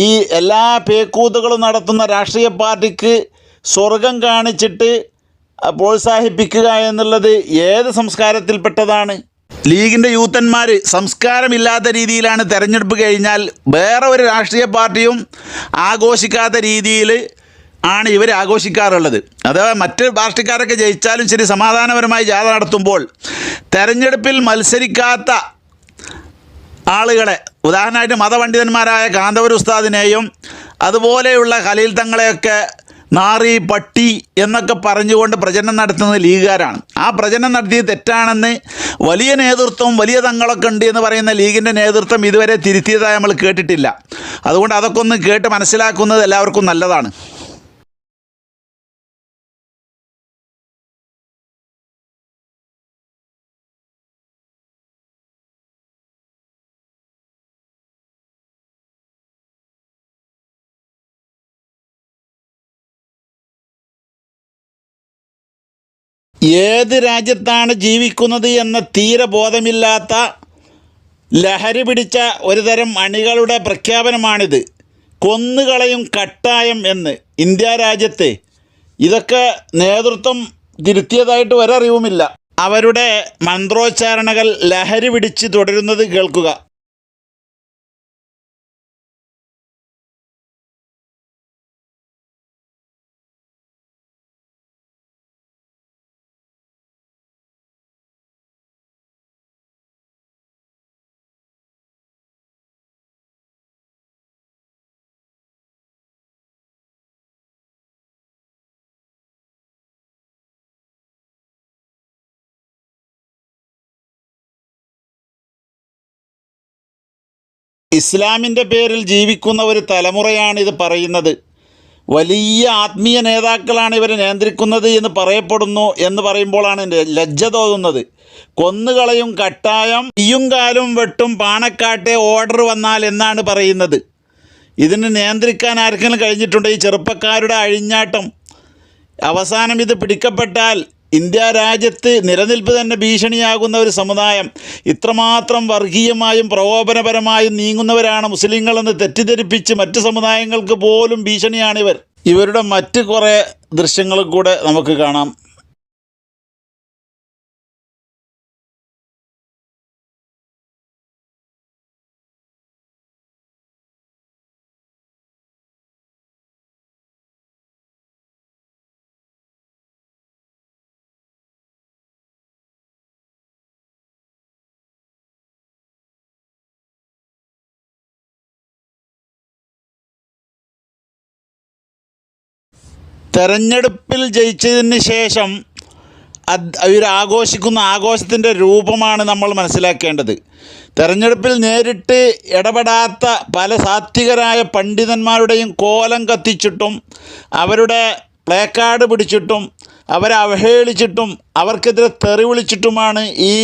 ഈ എല്ലാ പേക്കൂത്തുകളും നടത്തുന്ന രാഷ്ട്രീയ പാർട്ടിക്ക് സ്വർഗം കാണിച്ചിട്ട് പ്രോത്സാഹിപ്പിക്കുക എന്നുള്ളത് ഏത് സംസ്കാരത്തിൽപ്പെട്ടതാണ്? ലീഗിൻ്റെ യൂത്തന്മാർ സംസ്കാരമില്ലാത്ത രീതിയിലാണ് തെരഞ്ഞെടുപ്പ് കഴിഞ്ഞാൽ വേറെ ഒരു രാഷ്ട്രീയ പാർട്ടിയും ആഘോഷിക്കാത്ത രീതിയിൽ ആണ് ഇവർ ആഘോഷിക്കാറുള്ളത്. അഥവാ മറ്റ് പാർട്ടിക്കാരൊക്കെ ജയിച്ചാലും ശരി, സമാധാനപരമായി ജാഥ നടത്തുമ്പോൾ തെരഞ്ഞെടുപ്പിൽ മത്സരിക്കാത്ത ആളുകളെ, ഉദാഹരണമായിട്ട് മതപണ്ഡിതന്മാരായ കാന്തപുര ഉസ്താദിനെയും അതുപോലെയുള്ള ഖലീൽ തങ്ങളെയൊക്കെ നാറി, പട്ടി എന്നൊക്കെ പറഞ്ഞുകൊണ്ട് പ്രചരണം നടത്തുന്നത് ലീഗുകാരാണ്. ആ പ്രചരണം നടത്തിയത് തെറ്റാണെന്ന് വലിയ നേതൃത്വം, വലിയ തങ്ങളൊക്കെ ഉണ്ട് എന്ന് പറയുന്ന ലീഗിൻ്റെ നേതൃത്വം ഇതുവരെ തിരുത്തിയതായി നമ്മൾ കേട്ടിട്ടില്ല. അതുകൊണ്ട് അതൊക്കെ ഒന്ന് കേട്ട് മനസ്സിലാക്കുന്നത് എല്ലാവർക്കും നല്ലതാണ്. ഏത് രാജ്യത്താണ് ജീവിക്കുന്നത് എന്ന തീരെ ബോധമില്ലാത്ത ലഹരി പിടിച്ച ഒരു തരം അണികളുടെ പ്രഖ്യാപനമാണിത്. കൊന്നുകളയും കട്ടായം എന്ന് ഇന്ത്യ രാജ്യത്തെ. ഇതൊക്കെ നേതൃത്വം തിരുത്തിയതായിട്ട് ഒരറിവുമില്ല. അവരുടെ മന്ത്രോച്ചാരണകൾ ലഹരി പിടിച്ച് തുടരുന്നത് കേൾക്കുക. ഇസ്ലാമിൻ്റെ പേരിൽ ജീവിക്കുന്ന ഒരു തലമുറയാണ് ഇത് പറയുന്നത്. വലിയ ആത്മീയ നേതാക്കളാണ് ഇവരെ നിയന്ത്രിക്കുന്നത് എന്ന് പറയപ്പെടുന്നു എന്ന് പറയുമ്പോഴാണ് ലജ്ജ തോന്നുന്നത്. കൊന്നുകളയും കട്ടായം, കയ്യും കാലും വെട്ടും പാണക്കാട്ടെ ഓർഡർ വന്നാൽ എന്നാണ് പറയുന്നത്. ഇതിന് നിയന്ത്രിക്കാൻ ആർക്കെങ്കിലും കഴിഞ്ഞിട്ടുണ്ട്? ഈ ചെറുപ്പക്കാരുടെ അഴിഞ്ഞാട്ടം. അവസാനം ഇത് പിടിക്കപ്പെട്ടാൽ ഇന്ത്യ രാജ്യത്ത് നിലനിൽപ്പ് തന്നെ ഭീഷണിയാകുന്ന ഒരു സമുദായം. ഇത്രമാത്രം വർഗീയമായും പ്രകോപനപരമായും നീങ്ങുന്നവരാണ് മുസ്ലിങ്ങളെന്ന് തെറ്റിദ്ധരിപ്പിച്ച് മറ്റ് സമുദായങ്ങൾക്ക് പോലും ഭീഷണിയാണിവർ. ഇവരുടെ മറ്റ് കുറേ ദൃശ്യങ്ങൾ കൂടെ നമുക്ക് കാണാം. തെരഞ്ഞെടുപ്പിൽ ജയിച്ചതിന് ശേഷം ഇവർ ആഘോഷിക്കുന്ന ആഘോഷത്തിൻ്റെ രൂപമാണ് നമ്മൾ മനസ്സിലാക്കേണ്ടത്. തെരഞ്ഞെടുപ്പിൽ നേരിട്ട് ഇടപെടാത്ത പല സാത്വികരായ പണ്ഡിതന്മാരുടെയും കോലം കത്തിച്ചിട്ടും അവരുടെ പ്ലേക്കാർഡ് പിടിച്ചിട്ടും അവരെ അവഹേളിച്ചിട്ടും അവർക്കെതിരെ തെറി വിളിച്ചിട്ടുമാണ് ഈ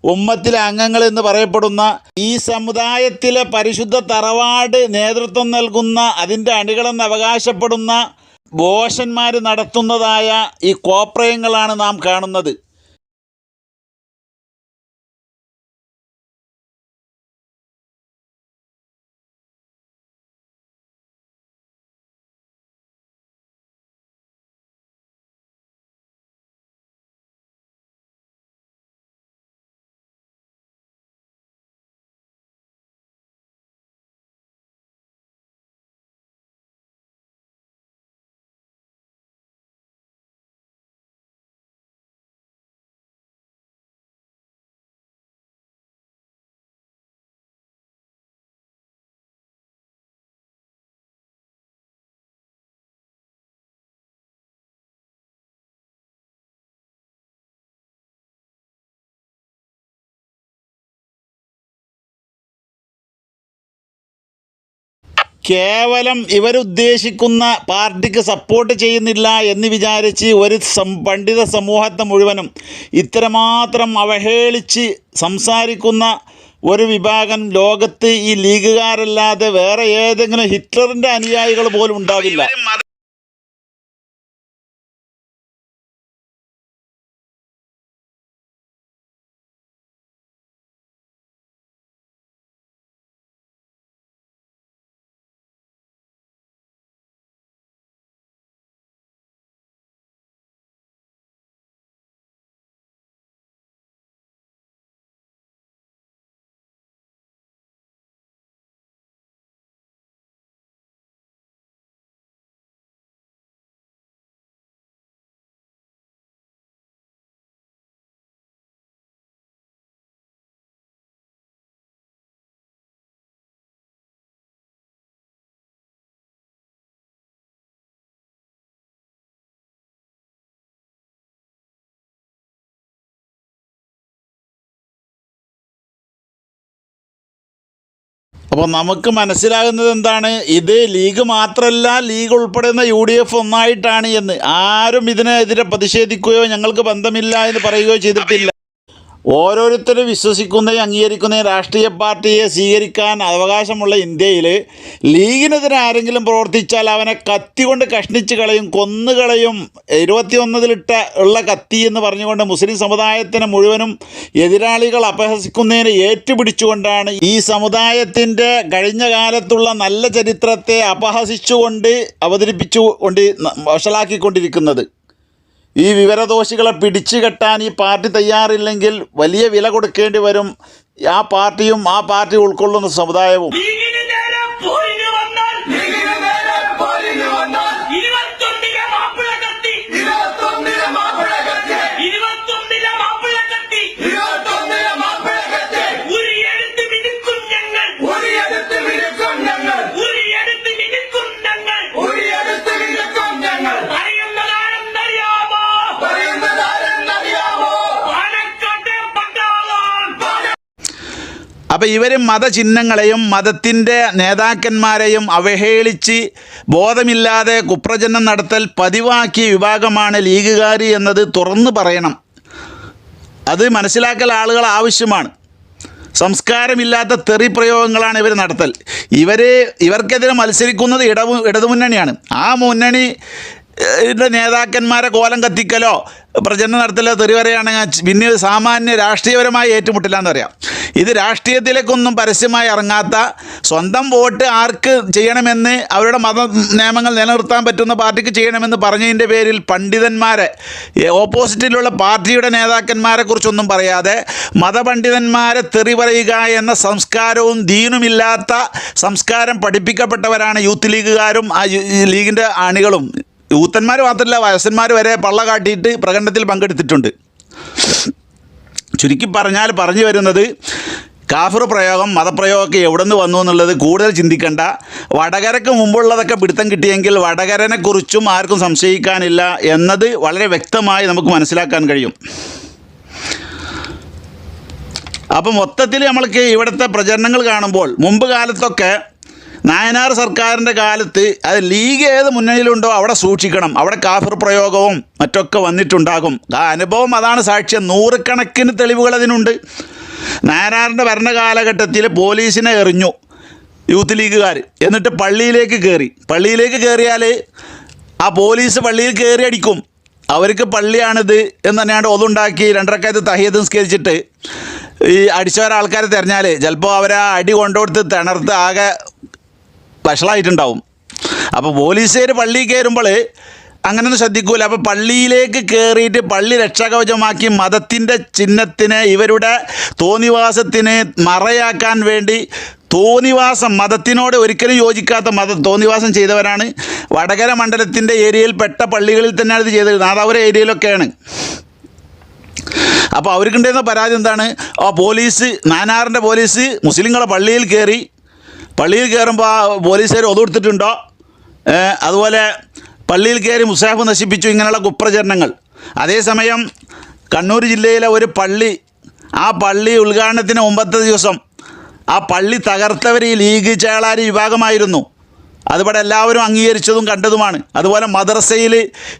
ഉമ്മത്തിലെ അംഗങ്ങൾ എന്ന് പറയപ്പെടുന്ന ഈ സമുദായത്തിലെ പരിശുദ്ധ തറവാട് നേതൃത്വം നൽകുന്ന അതിൻ്റെ അണികളെന്ന് അവകാശപ്പെടുന്ന ബോഷന്മാർ നടത്തുന്നതായ ഈ കോപ്രയങ്ങളാണ് നാം കാണുന്നത്. കേവലം ഇവരുദ്ദേശിക്കുന്ന പാർട്ടിക്ക് സപ്പോർട്ട് ചെയ്യുന്നില്ല എന്ന് വിചാരിച്ച് ഒരു പണ്ഡിത സമൂഹത്തെ മുഴുവനും ഇത്രമാത്രം അവഹേളിച്ച് സംസാരിക്കുന്ന ഒരു വിഭാഗം ലോകത്ത് ഈ ലീഗുകാരല്ലാതെ വേറെ ഏതെങ്കിലും ഹിറ്റ്ലറിൻ്റെ അനുയായികൾ പോലും ഉണ്ടാവില്ല. അപ്പോൾ നമുക്ക് മനസ്സിലാകുന്നത് എന്താണ്, ഇത് ലീഗ് മാത്രമല്ല, ലീഗ് ഉൾപ്പെടുന്ന UDF ഒന്നായിട്ടാണ് എന്ന്. ആരും ഇതിനെതിരെ പ്രതിഷേധിക്കുകയോ ഞങ്ങൾക്ക് ബന്ധമില്ല എന്ന് പറയുകയോ ചെയ്തിട്ടില്ല. ഓരോരുത്തരും വിശ്വസിക്കുന്നതും അംഗീകരിക്കുന്നതും രാഷ്ട്രീയ പാർട്ടിയെ സ്വീകരിക്കാൻ അവകാശമുള്ള ഇന്ത്യയിൽ ലീഗിനെതിരെ ആരെങ്കിലും പ്രവർത്തിച്ചാൽ അവനെ കത്തി കൊണ്ട് കഷ്ണിച്ച് കളയും, കൊന്നുകളയും. 21 ഉള്ള കത്തി എന്ന് പറഞ്ഞുകൊണ്ട് മുസ്ലിം സമുദായത്തിന് മുഴുവനും എതിരാളികൾ അപഹസിക്കുന്നതിന് ഏറ്റുപിടിച്ചുകൊണ്ടാണ് ഈ സമുദായത്തിൻ്റെ കഴിഞ്ഞ കാലത്തുള്ള നല്ല ചരിത്രത്തെ അപഹസിച്ചുകൊണ്ട് അവതരിപ്പിച്ചുകൊണ്ട് വഷളാക്കിക്കൊണ്ടിരിക്കുന്നത്. ഈ വിവരദോഷികളെ പിടിച്ചു കെട്ടാൻ ഈ പാർട്ടി തയ്യാറില്ലെങ്കിൽ വലിയ വില കൊടുക്കേണ്ടി വരും ആ പാർട്ടിയും ആ പാർട്ടി ഉൾക്കൊള്ളുന്ന സമുദായവും. അപ്പോൾ ഇവർ മതചിഹ്നങ്ങളെയും മതത്തിൻ്റെ നേതാക്കന്മാരെയും അവഹേളിച്ച് ബോധമില്ലാതെ കുപ്രചരണം നടത്തൽ പതിവാക്കിയ വിഭാഗമാണ് ലീഗുകാർ എന്നത് തുറന്നു പറയണം. അത് മനസ്സിലാക്കൽ ആളുകൾ ആവശ്യമാണ്. സംസ്കാരമില്ലാത്ത തെറി പ്രയോഗങ്ങളാണ് ഇവർ നടത്തൽ. ഇവർക്കെതിരെ മത്സരിക്കുന്നത് ഇടതുമുന്നണിയാണ്. ആ മുന്നണി നേതാക്കന്മാരെ കോലം കത്തിക്കലോ പ്രചരണം നടത്തലോ തെറി പറയുകയാണെങ്കിൽ പിന്നെ സാമാന്യ രാഷ്ട്രീയപരമായി ഏറ്റുമുട്ടില്ല എന്ന് പറയാം. ഇത് രാഷ്ട്രീയത്തിലേക്കൊന്നും പരസ്യമായി ഇറങ്ങാത്ത, സ്വന്തം വോട്ട് ആർക്ക് ചെയ്യണമെന്ന് അവരുടെ മത നിയമങ്ങൾ നിലനിർത്താൻ പറ്റുന്ന പാർട്ടിക്ക് ചെയ്യണമെന്ന് പറഞ്ഞതിൻ്റെ പേരിൽ പണ്ഡിതന്മാരെ, ഓപ്പോസിറ്റിലുള്ള പാർട്ടിയുടെ നേതാക്കന്മാരെ കുറിച്ചൊന്നും പറയാതെ മതപണ്ഡിതന്മാരെ തെറി പറയുക എന്ന സംസ്കാരവും ദീനുമില്ലാത്ത സംസ്കാരം പഠിപ്പിക്കപ്പെട്ടവരാണ് യൂത്ത് ലീഗുകാരും ആ ലീഗിൻ്റെ അണികളും. യൂത്തന്മാർ മാത്രമല്ല, വയസ്സന്മാർ വരെ പള്ള കാട്ടിയിട്ട് പ്രകടനത്തിൽ പങ്കെടുത്തിട്ടുണ്ട്. ചുരുക്കി പറഞ്ഞാൽ പറഞ്ഞു വരുന്നത്, കാഫിർ പ്രയോഗം, മതപ്രയോഗമൊക്കെ എവിടെ നിന്ന് വന്നു എന്നുള്ളത് കൂടുതൽ ചിന്തിക്കേണ്ട. വടകരക്ക് മുമ്പുള്ളതൊക്കെ പിടുത്തം കിട്ടിയെങ്കിൽ വടകരനെക്കുറിച്ചും ആർക്കും സംശയിക്കാനില്ല എന്നത് വളരെ വ്യക്തമായി നമുക്ക് മനസ്സിലാക്കാൻ കഴിയും. അപ്പം മൊത്തത്തിൽ നമ്മൾക്ക് ഇവിടുത്തെ പ്രചരണങ്ങൾ കാണുമ്പോൾ, മുമ്പ് കാലത്തൊക്കെ നായനാർ സർക്കാരിൻ്റെ കാലത്ത് അത് ലീഗ് ഏത് മുന്നണിയിലുണ്ടോ അവിടെ സൂക്ഷിക്കണം, അവിടെ കാഫിർ പ്രയോഗവും മറ്റൊക്കെ വന്നിട്ടുണ്ടാകും. ആ അനുഭവം അതാണ് സാക്ഷ്യം. നൂറുകണക്കിന് തെളിവുകൾ അതിനുണ്ട്. നായനാറിൻ്റെ ഭരണകാലഘട്ടത്തിൽ പോലീസിനെ എറിഞ്ഞു യൂത്ത് ലീഗുകാർ, എന്നിട്ട് പള്ളിയിലേക്ക് കയറിയാൽ ആ പോലീസ് പള്ളിയിൽ കയറി അടിക്കും. അവർക്ക് പള്ളിയാണിത് എന്ന് തന്നെയാണ് ഒതുണ്ടാക്കി 2 റക്അത്ത് തഹിയ്യത്ത് നിസ്കരിച്ചിട്ട് ഈ അടിച്ചവരാൾക്കാരെ തിരഞ്ഞാൽ ചിലപ്പോൾ അവരെ അടി കൊണ്ടുകൊടുത്ത് തിണർത്ത് ആകെ വഷളായിട്ടുണ്ടാവും. അപ്പോൾ പോലീസുകാർ പള്ളിയിൽ കയറുമ്പോൾ അങ്ങനെയൊന്നും ശ്രദ്ധിക്കൂല. അപ്പോൾ പള്ളിയിലേക്ക് കയറിയിട്ട് പള്ളി രക്ഷാകവചമാക്കി മതത്തിൻ്റെ ചിഹ്നത്തിന്, ഇവരുടെ തോന്നിവാസത്തിന് മറയാക്കാൻ വേണ്ടി തോന്നിവാസം, മതത്തിനോട് ഒരിക്കലും യോജിക്കാത്ത തോന്നിവാസം ചെയ്തവരാണ്. വടകര മണ്ഡലത്തിൻ്റെ ഏരിയയിൽ പെട്ട പള്ളികളിൽ തന്നെയാണ് ഇത് ചെയ്തത്. നാദാപുര ഏരിയയിലൊക്കെയാണ്. അപ്പോൾ അവർക്കുണ്ടായിരുന്ന പരാതി എന്താണ്, നായനാറിൻ്റെ പോലീസ് മുസ്ലിങ്ങളെ പള്ളിയിൽ കയറുമ്പോൾ ആ പോലീസുകാർ ഒതുകൊടുത്തിട്ടുണ്ടോ, അതുപോലെ പള്ളിയിൽ കയറി മുസാഫ് നശിപ്പിച്ചു, ഇങ്ങനെയുള്ള കുപ്രചരണങ്ങൾ. അതേസമയം കണ്ണൂർ ജില്ലയിലെ ഒരു പള്ളി, ആ പള്ളി ഉദ്ഘാടനത്തിന് മുമ്പത്തെ ദിവസം ആ പള്ളി തകർത്തവർ ഈ ലീഗ് ചേളാരി വിഭാഗമായിരുന്നു. അതുപോലെ എല്ലാവരും അംഗീകരിച്ചതും കണ്ടതുമാണ്. അതുപോലെ മദ്രസയിൽ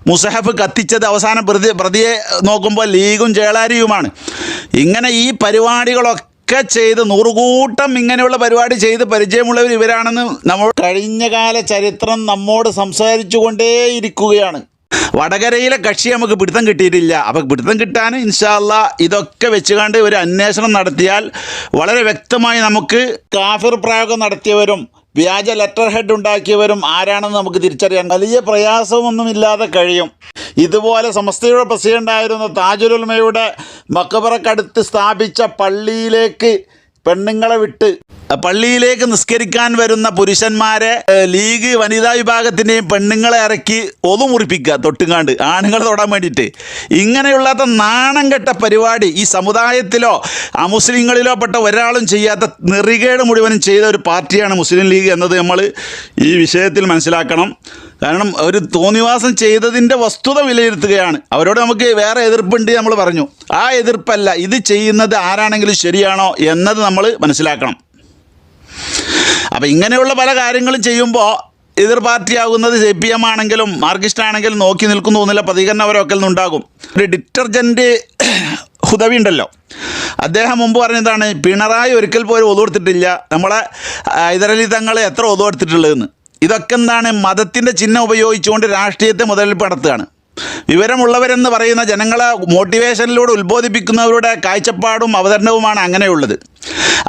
മുസഹഫ് കത്തിച്ചത് അവസാനം പ്രതിയെ നോക്കുമ്പോൾ ലീഗും ചേളാരിയുമാണ്. ഇങ്ങനെ ഈ പരിപാടികളൊക്കെ ചെയ്ത് 100 കൂട്ടം ഇങ്ങനെയുള്ള പരിപാടി ചെയ്ത് പരിചയമുള്ളവർ ഇവരാണെന്ന് നമ്മൾ കഴിഞ്ഞകാല ചരിത്രം നമ്മോട് സംസാരിച്ചു കൊണ്ടേയിരിക്കുകയാണ്. വടകരയിലെ കക്ഷി നമുക്ക് പിടുത്തം കിട്ടിയിട്ടില്ല. അപ്പോൾ പിടുത്തം കിട്ടാൻ ഇൻഷാ അല്ലാഹ് ഇതൊക്കെ വെച്ചുകൊണ്ട് ഒരു അന്വേഷണം നടത്തിയാൽ വളരെ വ്യക്തമായി നമുക്ക് കാഫിർ പ്രയോഗം നടത്തിയവരും വ്യാജ ലെറ്റർ ഹെഡ് ഉണ്ടാക്കിയവരും ആരാണെന്ന് നമുക്ക് തിരിച്ചറിയാൻ വലിയ പ്രയാസമൊന്നുമില്ലാതെ കഴിയും. ഇതുപോലെ സമസ്തയുടെ പ്രസിഡൻ്റായിരുന്ന താജുൽ ഉലമയുടെ മഖബറക്കടുത്ത് സ്ഥാപിച്ച പള്ളിയിലേക്ക് പെണ്ണുങ്ങളെ വിട്ട് പള്ളിയിലേക്ക് നിസ്കരിക്കാൻ വരുന്ന പുരുഷന്മാരെ ലീഗ് വനിതാ വിഭാഗത്തിൻ്റെയും പെണ്ണുങ്ങളെ ഇറക്കി മുറിപ്പിക്കുക, തൊട്ടുകാണ്ട് ആണുങ്ങളെ തൊടാൻ വേണ്ടിയിട്ട്. ഇങ്ങനെയുള്ളത്ത നാണം കെട്ട പരിപാടി ഈ സമുദായത്തിലോ അമുസ്ലിങ്ങളിലോ പെട്ട ഒരാളും ചെയ്യാത്ത നെറികേട് മുഴുവനും ചെയ്ത ഒരു പാർട്ടിയാണ് മുസ്ലിം ലീഗ് എന്നത് നമ്മൾ ഈ വിഷയത്തിൽ മനസ്സിലാക്കണം. കാരണം ഒരു തോന്നിവാസം ചെയ്തതിൻ്റെ വസ്തുത വിലയിരുത്തുകയാണ്. അവരോട് നമുക്ക് വേറെ എതിർപ്പുണ്ട് നമ്മൾ പറഞ്ഞു. ആ എതിർപ്പല്ല, ഇത് ചെയ്യുന്നത് ആരാണെങ്കിലും ശരിയാണോ എന്നത് നമ്മൾ മനസ്സിലാക്കണം. അപ്പോൾ ഇങ്ങനെയുള്ള പല കാര്യങ്ങളും ചെയ്യുമ്പോൾ എതിർ പാർട്ടിയാകുന്നത് CPM ആണെങ്കിലും മാർക്സിസ്റ്റ് ആണെങ്കിലും നോക്കി നിൽക്കുന്നു എന്നുള്ള പ്രതികരണം അവരൊക്കെ ഉണ്ടാകും. ഒരു ഡിറ്റർജൻറ്റ് ഹുദവി ഉണ്ടല്ലോ, അദ്ദേഹം മുമ്പ് പറഞ്ഞതാണ് പിണറായി ഒരിക്കൽ പോലും ഒതു കൊടുത്തിട്ടില്ല, നമ്മളെ ഹൈദരലി തങ്ങൾ എത്ര ഒതു കൊടുത്തിട്ടുള്ളതെന്ന്. ഇതൊക്കെ എന്താണ്, മതത്തിൻ്റെ ചിഹ്നം ഉപയോഗിച്ചുകൊണ്ട് രാഷ്ട്രീയത്തെ മുതലെടുപ്പ് നടത്തുകയാണ്. വിവരമുള്ളവരെന്ന് പറയുന്ന ജനങ്ങളെ മോട്ടിവേഷനിലൂടെ ഉത്ബോധിപ്പിക്കുന്നവരുടെ കാഴ്ചപ്പാടും അവതരണവുമാണ് അങ്ങനെയുള്ളത്.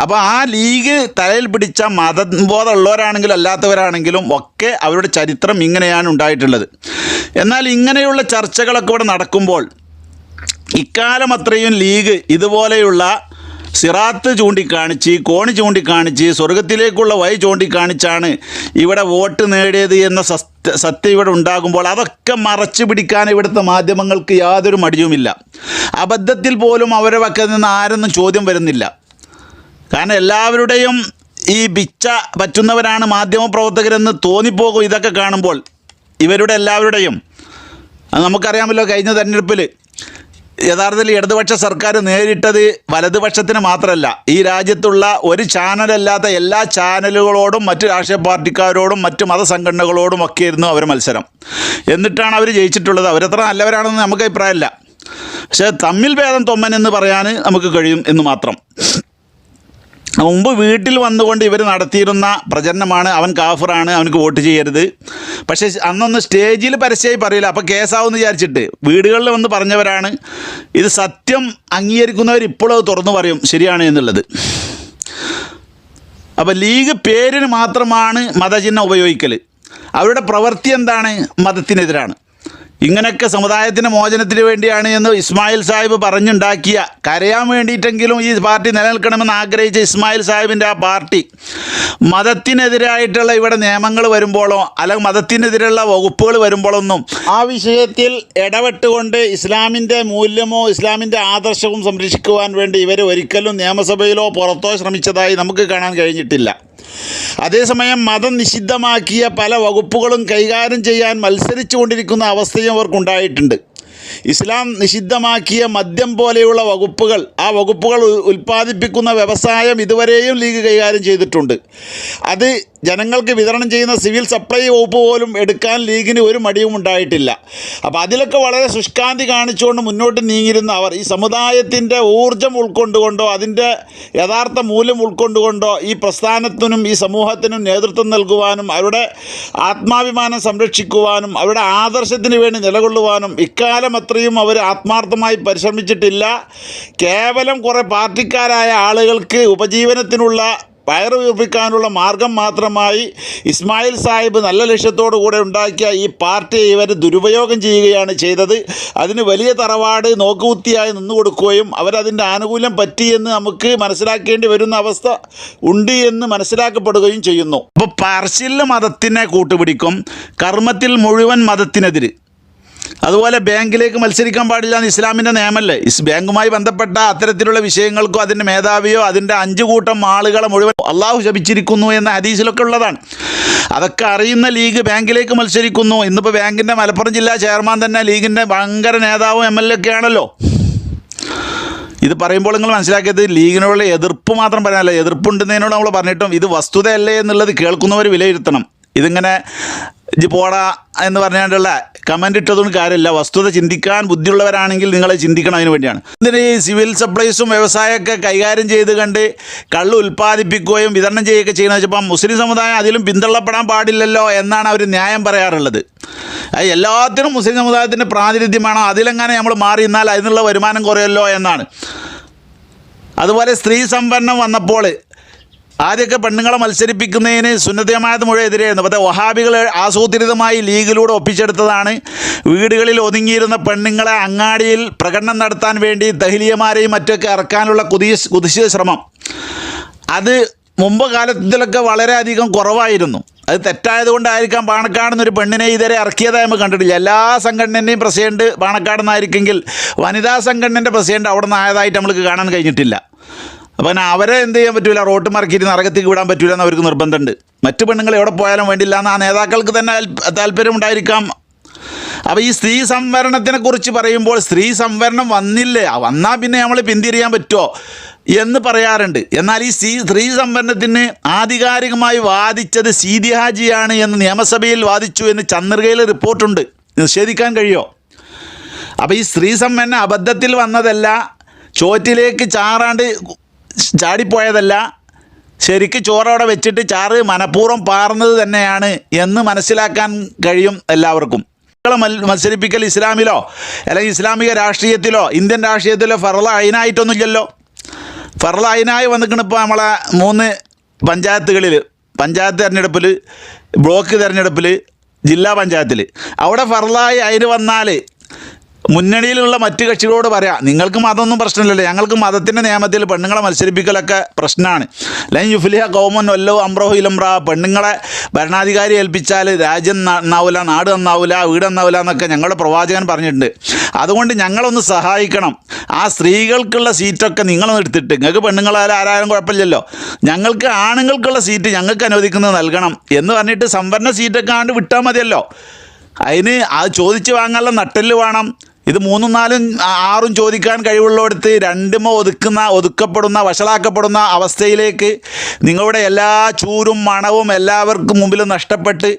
അപ്പോൾ ആ ലീഗ് തലയിൽ പിടിച്ച മതബോധമുള്ളവരാണെങ്കിലും അല്ലാത്തവരാണെങ്കിലും ഒക്കെ അവരുടെ ചരിത്രം ഇങ്ങനെയാണ് ഉണ്ടായിട്ടുള്ളത്. എന്നാൽ ഇങ്ങനെയുള്ള ചർച്ചകളൊക്കെ ഇവിടെ നടക്കുമ്പോൾ ഇക്കാലം അത്രയും ലീഗ് ഇതുപോലെയുള്ള സിറാത്ത് ചൂണ്ടിക്കാണിച്ച്, കോണി ചൂണ്ടിക്കാണിച്ച്, സ്വർഗത്തിലേക്കുള്ള വഴി ചൂണ്ടിക്കാണിച്ചാണ് ഇവിടെ വോട്ട് നേടിയത് എന്ന സത്യം ഇവിടെ ഉണ്ടാകുമ്പോൾ അതൊക്കെ മറച്ചു പിടിക്കാൻ ഇവിടുത്തെ മാധ്യമങ്ങൾക്ക് യാതൊരു മടിയുമില്ല. അബദ്ധത്തിൽ പോലും അവരെ വക്കൽ നിന്ന് ആരൊന്നും ചോദ്യം വരുന്നില്ല. കാരണം എല്ലാവരുടെയും ഈ പിച്ച പറ്റുന്നവരാണ് മാധ്യമപ്രവർത്തകരെന്ന് തോന്നിപ്പോകും ഇതൊക്കെ കാണുമ്പോൾ. ഇവരുടെ എല്ലാവരുടെയും നമുക്കറിയാമല്ലോ, കഴിഞ്ഞ തെരഞ്ഞെടുപ്പിൽ യഥാർത്ഥത്തിൽ ഇടതുപക്ഷ സർക്കാർ നേരിട്ടത് വലതുപക്ഷത്തിന് മാത്രമല്ല, ഈ രാജ്യത്തുള്ള ഒരു ചാനലല്ലാത്ത എല്ലാ ചാനലുകളോടും മറ്റ് രാഷ്ട്രീയ പാർട്ടിക്കാരോടും മറ്റ് മതസംഘടനകളോടും ഒക്കെ ആയിരുന്നു അവർ മത്സരം. എന്നിട്ടാണ് അവർ ജയിച്ചിട്ടുള്ളത്. അവരെത്ര നല്ലവരാണെന്ന് നമുക്ക് അഭിപ്രായമില്ല, പക്ഷേ തമ്മിൽ ഭേദം തൊമ്മൻ എന്ന് പറയാൻ നമുക്ക് കഴിയും എന്ന് മാത്രം. മുമ്പ് വീട്ടിൽ വന്നുകൊണ്ട് ഇവർ നടത്തിയിരുന്ന പ്രചരണമാണ് അവൻ കാഫിറാണ്, അവനക്ക് വോട്ട് ചെയ്യരുത്. പക്ഷേ അന്നൊന്ന് സ്റ്റേജിൽ പരസ്യമായി പറയില്ല, അപ്പോൾ കേസാവെന്ന് വിചാരിച്ചിട്ട് വീടുകളിൽ വന്ന് പറഞ്ഞവരാണ്. ഇത് സത്യം അംഗീകരിക്കുന്നവർ ഇപ്പോഴും അത് തുറന്നു പറയും ശരിയാണ് എന്നുള്ളത്. അപ്പോൾ ലീഗ് പേരിന് മാത്രമാണ് മതചിഹ്നം ഉപയോഗിക്കൽ, അവരുടെ പ്രവൃത്തി എന്താണ്, മതത്തിനെതിരാണ്. ഇങ്ങനെയൊക്കെ സമുദായത്തിൻ്റെ മോചനത്തിന് വേണ്ടിയാണ് എന്ന് ഇസ്മായിൽ സാഹിബ് പറഞ്ഞുണ്ടാക്കിയ, കരയാൻ വേണ്ടിയിട്ടെങ്കിലും ഈ പാർട്ടി നിലനിൽക്കണമെന്ന് ആഗ്രഹിച്ച ഇസ്മായിൽ സാഹിബിൻ്റെ ആ പാർട്ടി മതത്തിനെതിരായിട്ടുള്ള ഇവിടെ നിയമങ്ങൾ വരുമ്പോഴോ അല്ലെങ്കിൽ മതത്തിനെതിരെയുള്ള വകുപ്പുകൾ വരുമ്പോഴൊന്നും ആ വിഷയത്തിൽ ഇടപെട്ടുകൊണ്ട് ഇസ്ലാമിൻ്റെ മൂല്യമോ ഇസ്ലാമിൻ്റെ ആദർശവും സംരക്ഷിക്കുവാൻ വേണ്ടി ഇവർ ഒരിക്കലും നിയമസഭയിലോ പുറത്തോ ശ്രമിച്ചതായി നമുക്ക് കാണാൻ കഴിഞ്ഞിട്ടില്ല. അതേസമയം മതം നിഷിദ്ധമാക്കിയ പല വകുപ്പുകളും കൈകാര്യം ചെയ്യാൻ മത്സരിച്ചു കൊണ്ടിരിക്കുന്ന അവസ്ഥയും അവർക്കുണ്ടായിട്ടുണ്ട്. ഇസ്ലാം നിഷിദ്ധമാക്കിയ മദ്യം പോലെയുള്ള വകുപ്പുകൾ, ആ വകുപ്പുകൾ ഉൽപ്പാദിപ്പിക്കുന്ന വ്യവസായം ഇതുവരെയും ലീഗ് കൈകാര്യം ചെയ്തിട്ടുണ്ട്. അത് ജനങ്ങൾക്ക് വിതരണം ചെയ്യുന്ന സിവിൽ സപ്ലൈ വകുപ്പ് പോലും എടുക്കാൻ ലീഗിന് ഒരു മടിയും ഉണ്ടായിട്ടില്ല. അപ്പോൾ അതിലൊക്കെ വളരെ ശുഷ്കാന്തി കാണിച്ചുകൊണ്ട് മുന്നോട്ട് നീങ്ങിയിരുന്ന അവർ ഈ സമുദായത്തിൻ്റെ ഊർജം ഉൾക്കൊണ്ടുകൊണ്ടോ അതിൻ്റെ യഥാർത്ഥ മൂല്യം ഉൾക്കൊണ്ടുകൊണ്ടോ ഈ പ്രസ്ഥാനത്തിനും ഈ സമൂഹത്തിനും നേതൃത്വം നൽകുവാനും അവരുടെ ആത്മാഭിമാനം സംരക്ഷിക്കുവാനും അവരുടെ ആദർശത്തിന് വേണ്ടി നിലകൊള്ളുവാനും ഇക്കാലം അത്രയും അവർ ആത്മാർത്ഥമായി പരിശ്രമിച്ചിട്ടില്ല. കേവലം കുറേ പാർട്ടിക്കാരായ ആളുകൾക്ക് ഉപജീവനത്തിനുള്ള വയറ് വീർപ്പിക്കാനുള്ള മാർഗം മാത്രമായി ഇസ്മായിൽ സാഹിബ് നല്ല ലക്ഷ്യത്തോടു കൂടെ ഉണ്ടാക്കിയ ഈ പാർട്ടിയെ ഇവർ ദുരുപയോഗം ചെയ്യുകയാണ് ചെയ്തത്. അതിന് വലിയ തറവാട് നോക്കുകുത്തിയായി നിന്നുകൊടുക്കുകയും അവരതിൻ്റെ ആനുകൂല്യം പറ്റിയെന്ന് നമുക്ക് മനസ്സിലാക്കേണ്ടി വരുന്ന അവസ്ഥ ഉണ്ട് എന്ന് മനസ്സിലാക്കപ്പെടുകയും ചെയ്യുന്നു. അപ്പോൾ പാർശ്യൽ മതത്തിനെ കൂട്ടുപിടിക്കും, കർമ്മത്തിൽ മുഴുവൻ മതത്തിനെതിര്. അതുപോലെ ബാങ്കിലേക്ക് മത്സരിക്കാൻ പാടില്ല എന്ന് ഇസ്ലാമിൻ്റെ നിയമമല്ലേ. ബാങ്കുമായി ബന്ധപ്പെട്ട അത്തരത്തിലുള്ള വിഷയങ്ങൾക്കോ അതിൻ്റെ മേധാവിയോ അതിൻ്റെ 5 കൂട്ടം ആളുകളെ മുഴുവൻ അള്ളാഹു ശപിച്ചിരിക്കുന്നു എന്ന ഹദീസിലൊക്കെ ഉള്ളതാണ്. അതൊക്കെ അറിയുന്ന ലീഗ് ബാങ്കിലേക്ക് മത്സരിക്കുന്നു. ഇന്നിപ്പോൾ ബാങ്കിൻ്റെ മലപ്പുറം ജില്ലാ ചെയർമാൻ തന്നെ ലീഗിൻ്റെ ഭയങ്കര നേതാവും MLA ഒക്കെ ആണല്ലോ. ഇത് പറയുമ്പോൾ നിങ്ങൾ മനസ്സിലാക്കിയത് ലീഗിനോടുള്ള എതിർപ്പ് മാത്രം പറയാനല്ല, എതിർപ്പുണ്ടെന്നതിനോട് നമ്മൾ പറഞ്ഞിട്ടും ഇത് വസ്തുതയല്ലേ എന്നുള്ളത് കേൾക്കുന്നവർ വിലയിരുത്തണം. ഇതിങ്ങനെ പോടാ എന്ന് പറഞ്ഞുകൊണ്ടുള്ള കമൻ്റ് ഇട്ടതൊന്നും കാര്യമില്ല. വസ്തുത ചിന്തിക്കാൻ ബുദ്ധിയുള്ളവരാണെങ്കിൽ നിങ്ങളെ ചിന്തിക്കണം, അതിന് വേണ്ടിയാണ്. ഇതിന് ഈ സിവിൽ സപ്ലൈസും വ്യവസായമൊക്കെ കൈകാര്യം ചെയ്ത് കണ്ട് കള്ള് ഉൽപ്പാദിപ്പിക്കുകയും വിതരണം ചെയ്യുകയൊക്കെ ചെയ്യുന്നത് വെച്ചപ്പം മുസ്ലിം സമുദായം അതിലും പിന്തള്ളപ്പെടാൻ പാടില്ലല്ലോ എന്നാണ് അവർ ന്യായം പറയാറുള്ളത്. അത് എല്ലാത്തിനും മുസ്ലിം സമുദായത്തിൻ്റെ പ്രാതിനിധ്യം വേണം, അതിലെങ്ങനെ നമ്മൾ മാറി നിന്നാൽ അതിനുള്ള വരുമാനം കുറയല്ലോ എന്നാണ്. അതുപോലെ സ്ത്രീ സംവരണം വന്നപ്പോൾ ആദ്യമൊക്കെ പെണ്ണുങ്ങളെ മത്സരിപ്പിക്കുന്നതിന് സുന്നത്ത് ജമാഅത്ത് മുഴുവൻ എതിരായിരുന്നു. അപ്പോൾ വഹാബികൾ ആസൂത്രിതമായി ലീഗിലൂടെ ഒപ്പിച്ചെടുത്തതാണ് വീടുകളിൽ ഒതുങ്ങിയിരുന്ന പെണ്ണുങ്ങളെ അങ്ങാടിയിൽ പ്രകടനം നടത്താൻ വേണ്ടി തഹ്ലിയമാരെയും മറ്റൊക്കെ ഇറക്കാനുള്ള കുതിശ ശ്രമം. അത് മുമ്പ് കാലത്തിലൊക്കെ വളരെയധികം കുറവായിരുന്നു. അത് തെറ്റായതുകൊണ്ടായിരിക്കാം പാണക്കാട് നിന്നൊരു പെണ്ണിനെ ഇതുവരെ ഇറക്കിയതായി നമുക്ക് കണ്ടിട്ടില്ല. എല്ലാ സംഘടനൻ്റെയും പ്രസിഡന്റ് പാണക്കാട് നിന്നായിരിക്കെങ്കിൽ വനിതാ സംഘടനൻ്റെ പ്രസിഡന്റ് അവിടെ നിന്ന് ആയതായിട്ട് നമ്മൾക്ക് കാണാൻ കഴിഞ്ഞിട്ടില്ല. അപ്പം അവരെ എന്ത് ചെയ്യാൻ പറ്റില്ല, റോട്ട് മറക്കിയിട്ട് നരകത്തേക്ക് വിടാൻ പറ്റില്ല എന്ന് അവർക്ക് നിർബന്ധമുണ്ട്. മറ്റു പെണ്ണുങ്ങൾ എവിടെ പോയാലും വേണ്ടില്ല എന്ന് ആ നേതാക്കൾക്ക് തന്നെ താല്പര്യമുണ്ടായിരിക്കാം. അപ്പോൾ ഈ സ്ത്രീ സംവരണത്തിനെ കുറിച്ച് പറയുമ്പോൾ സ്ത്രീ സംവരണം വന്നില്ലേ, വന്നാൽ പിന്നെ നമ്മൾ പിന്തിരിയാൻ പറ്റുമോ എന്ന് പറയാറുണ്ട്. എന്നാൽ ഈ സ്ത്രീ സംവരണത്തിന് ആധികാരികമായി വാദിച്ചത് സീതി ഹാജിയാണ് എന്ന് നിയമസഭയിൽ വാദിച്ചു എന്ന് ചന്ദ്രികയിൽ റിപ്പോർട്ടുണ്ട്. നിഷേധിക്കാൻ കഴിയുമോ? അപ്പോൾ ഈ സ്ത്രീ സംവരണം അബദ്ധത്തിൽ വന്നതല്ല, ചോറ്റിലേക്ക് ചാടിപ്പോയതല്ല, ശരിക്ക് ചോറവിടെ വെച്ചിട്ട് ചാറ് മനഃപൂർവ്വം പാർന്നത് തന്നെയാണ് എന്ന് മനസ്സിലാക്കാൻ കഴിയും എല്ലാവർക്കും. മത്സരിപ്പിക്കൽ ഇസ്ലാമിലോ അല്ലെങ്കിൽ ഇസ്ലാമിക രാഷ്ട്രീയത്തിലോ ഇന്ത്യൻ രാഷ്ട്രീയത്തിലോ ഫർള അയിനായിട്ടൊന്നുമില്ലല്ലോ. ഫർള അയിനായി വന്നിരിക്കണം ഇപ്പോൾ നമ്മളെ 3 പഞ്ചായത്തുകളിൽ, പഞ്ചായത്ത് തിരഞ്ഞെടുപ്പിൽ, ബ്ലോക്ക് തിരഞ്ഞെടുപ്പിൽ, ജില്ലാ പഞ്ചായത്തിൽ. അവിടെ ഫർളായി അതിന് വന്നാൽ മുന്നണിയിലുള്ള മറ്റ് കക്ഷികളോട് പറയാം, നിങ്ങൾക്ക് മതമൊന്നും പ്രശ്നമില്ലല്ലോ, ഞങ്ങൾക്ക് മതത്തിൻ്റെ നിയമത്തിൽ പെണ്ണുങ്ങളെ മത്സരിപ്പിക്കലൊക്കെ പ്രശ്നമാണ്. അല്ലെങ്കിൽ യുഫ്ലിഹ ഖൗമുൻ വല്ലു അംറഹു ഇലംറ, പെണ്ണുങ്ങളെ ഭരണാധികാരി ഏൽപ്പിച്ചാൽ രാജ്യം നന്നാവില്ല, നാട് നന്നാവില്ല, വീട് നന്നാവില്ല എന്നൊക്കെ ഞങ്ങളുടെ പ്രവാചകൻ പറഞ്ഞിട്ടുണ്ട്. അതുകൊണ്ട് ഞങ്ങളൊന്ന് സഹായിക്കണം, ആ സ്ത്രീകൾക്കുള്ള സീറ്റൊക്കെ നിങ്ങളൊന്ന് എടുത്തിട്ട്, നിങ്ങൾക്ക് പെണ്ണുങ്ങളായാലും ആരായാലും കുഴപ്പമില്ലല്ലോ, ഞങ്ങൾക്ക് ആണുങ്ങൾക്കുള്ള സീറ്റ് ഞങ്ങൾക്ക് അനുവദിക്കുന്നത് നൽകണം എന്ന് പറഞ്ഞിട്ട് സംവരണ സീറ്റൊക്കെ ആണ്ട് വിട്ടാൽ മതിയല്ലോ. അതിന് അത് ചോദിച്ച് വാങ്ങാനുള്ള നട്ടെല്ല് വേണം. ഇത് 3, 4, 6 ചോദിക്കാൻ കഴിവുള്ളടുത്ത് 2 ഒതുക്കപ്പെടുന്ന വഷളാക്കപ്പെടുന്ന അവസ്ഥയിലേക്ക് നിങ്ങളുടെ എല്ലാ ചൂരും മണവും എല്ലാവർക്കും മുമ്പിൽ നഷ്ടപ്പെട്ട്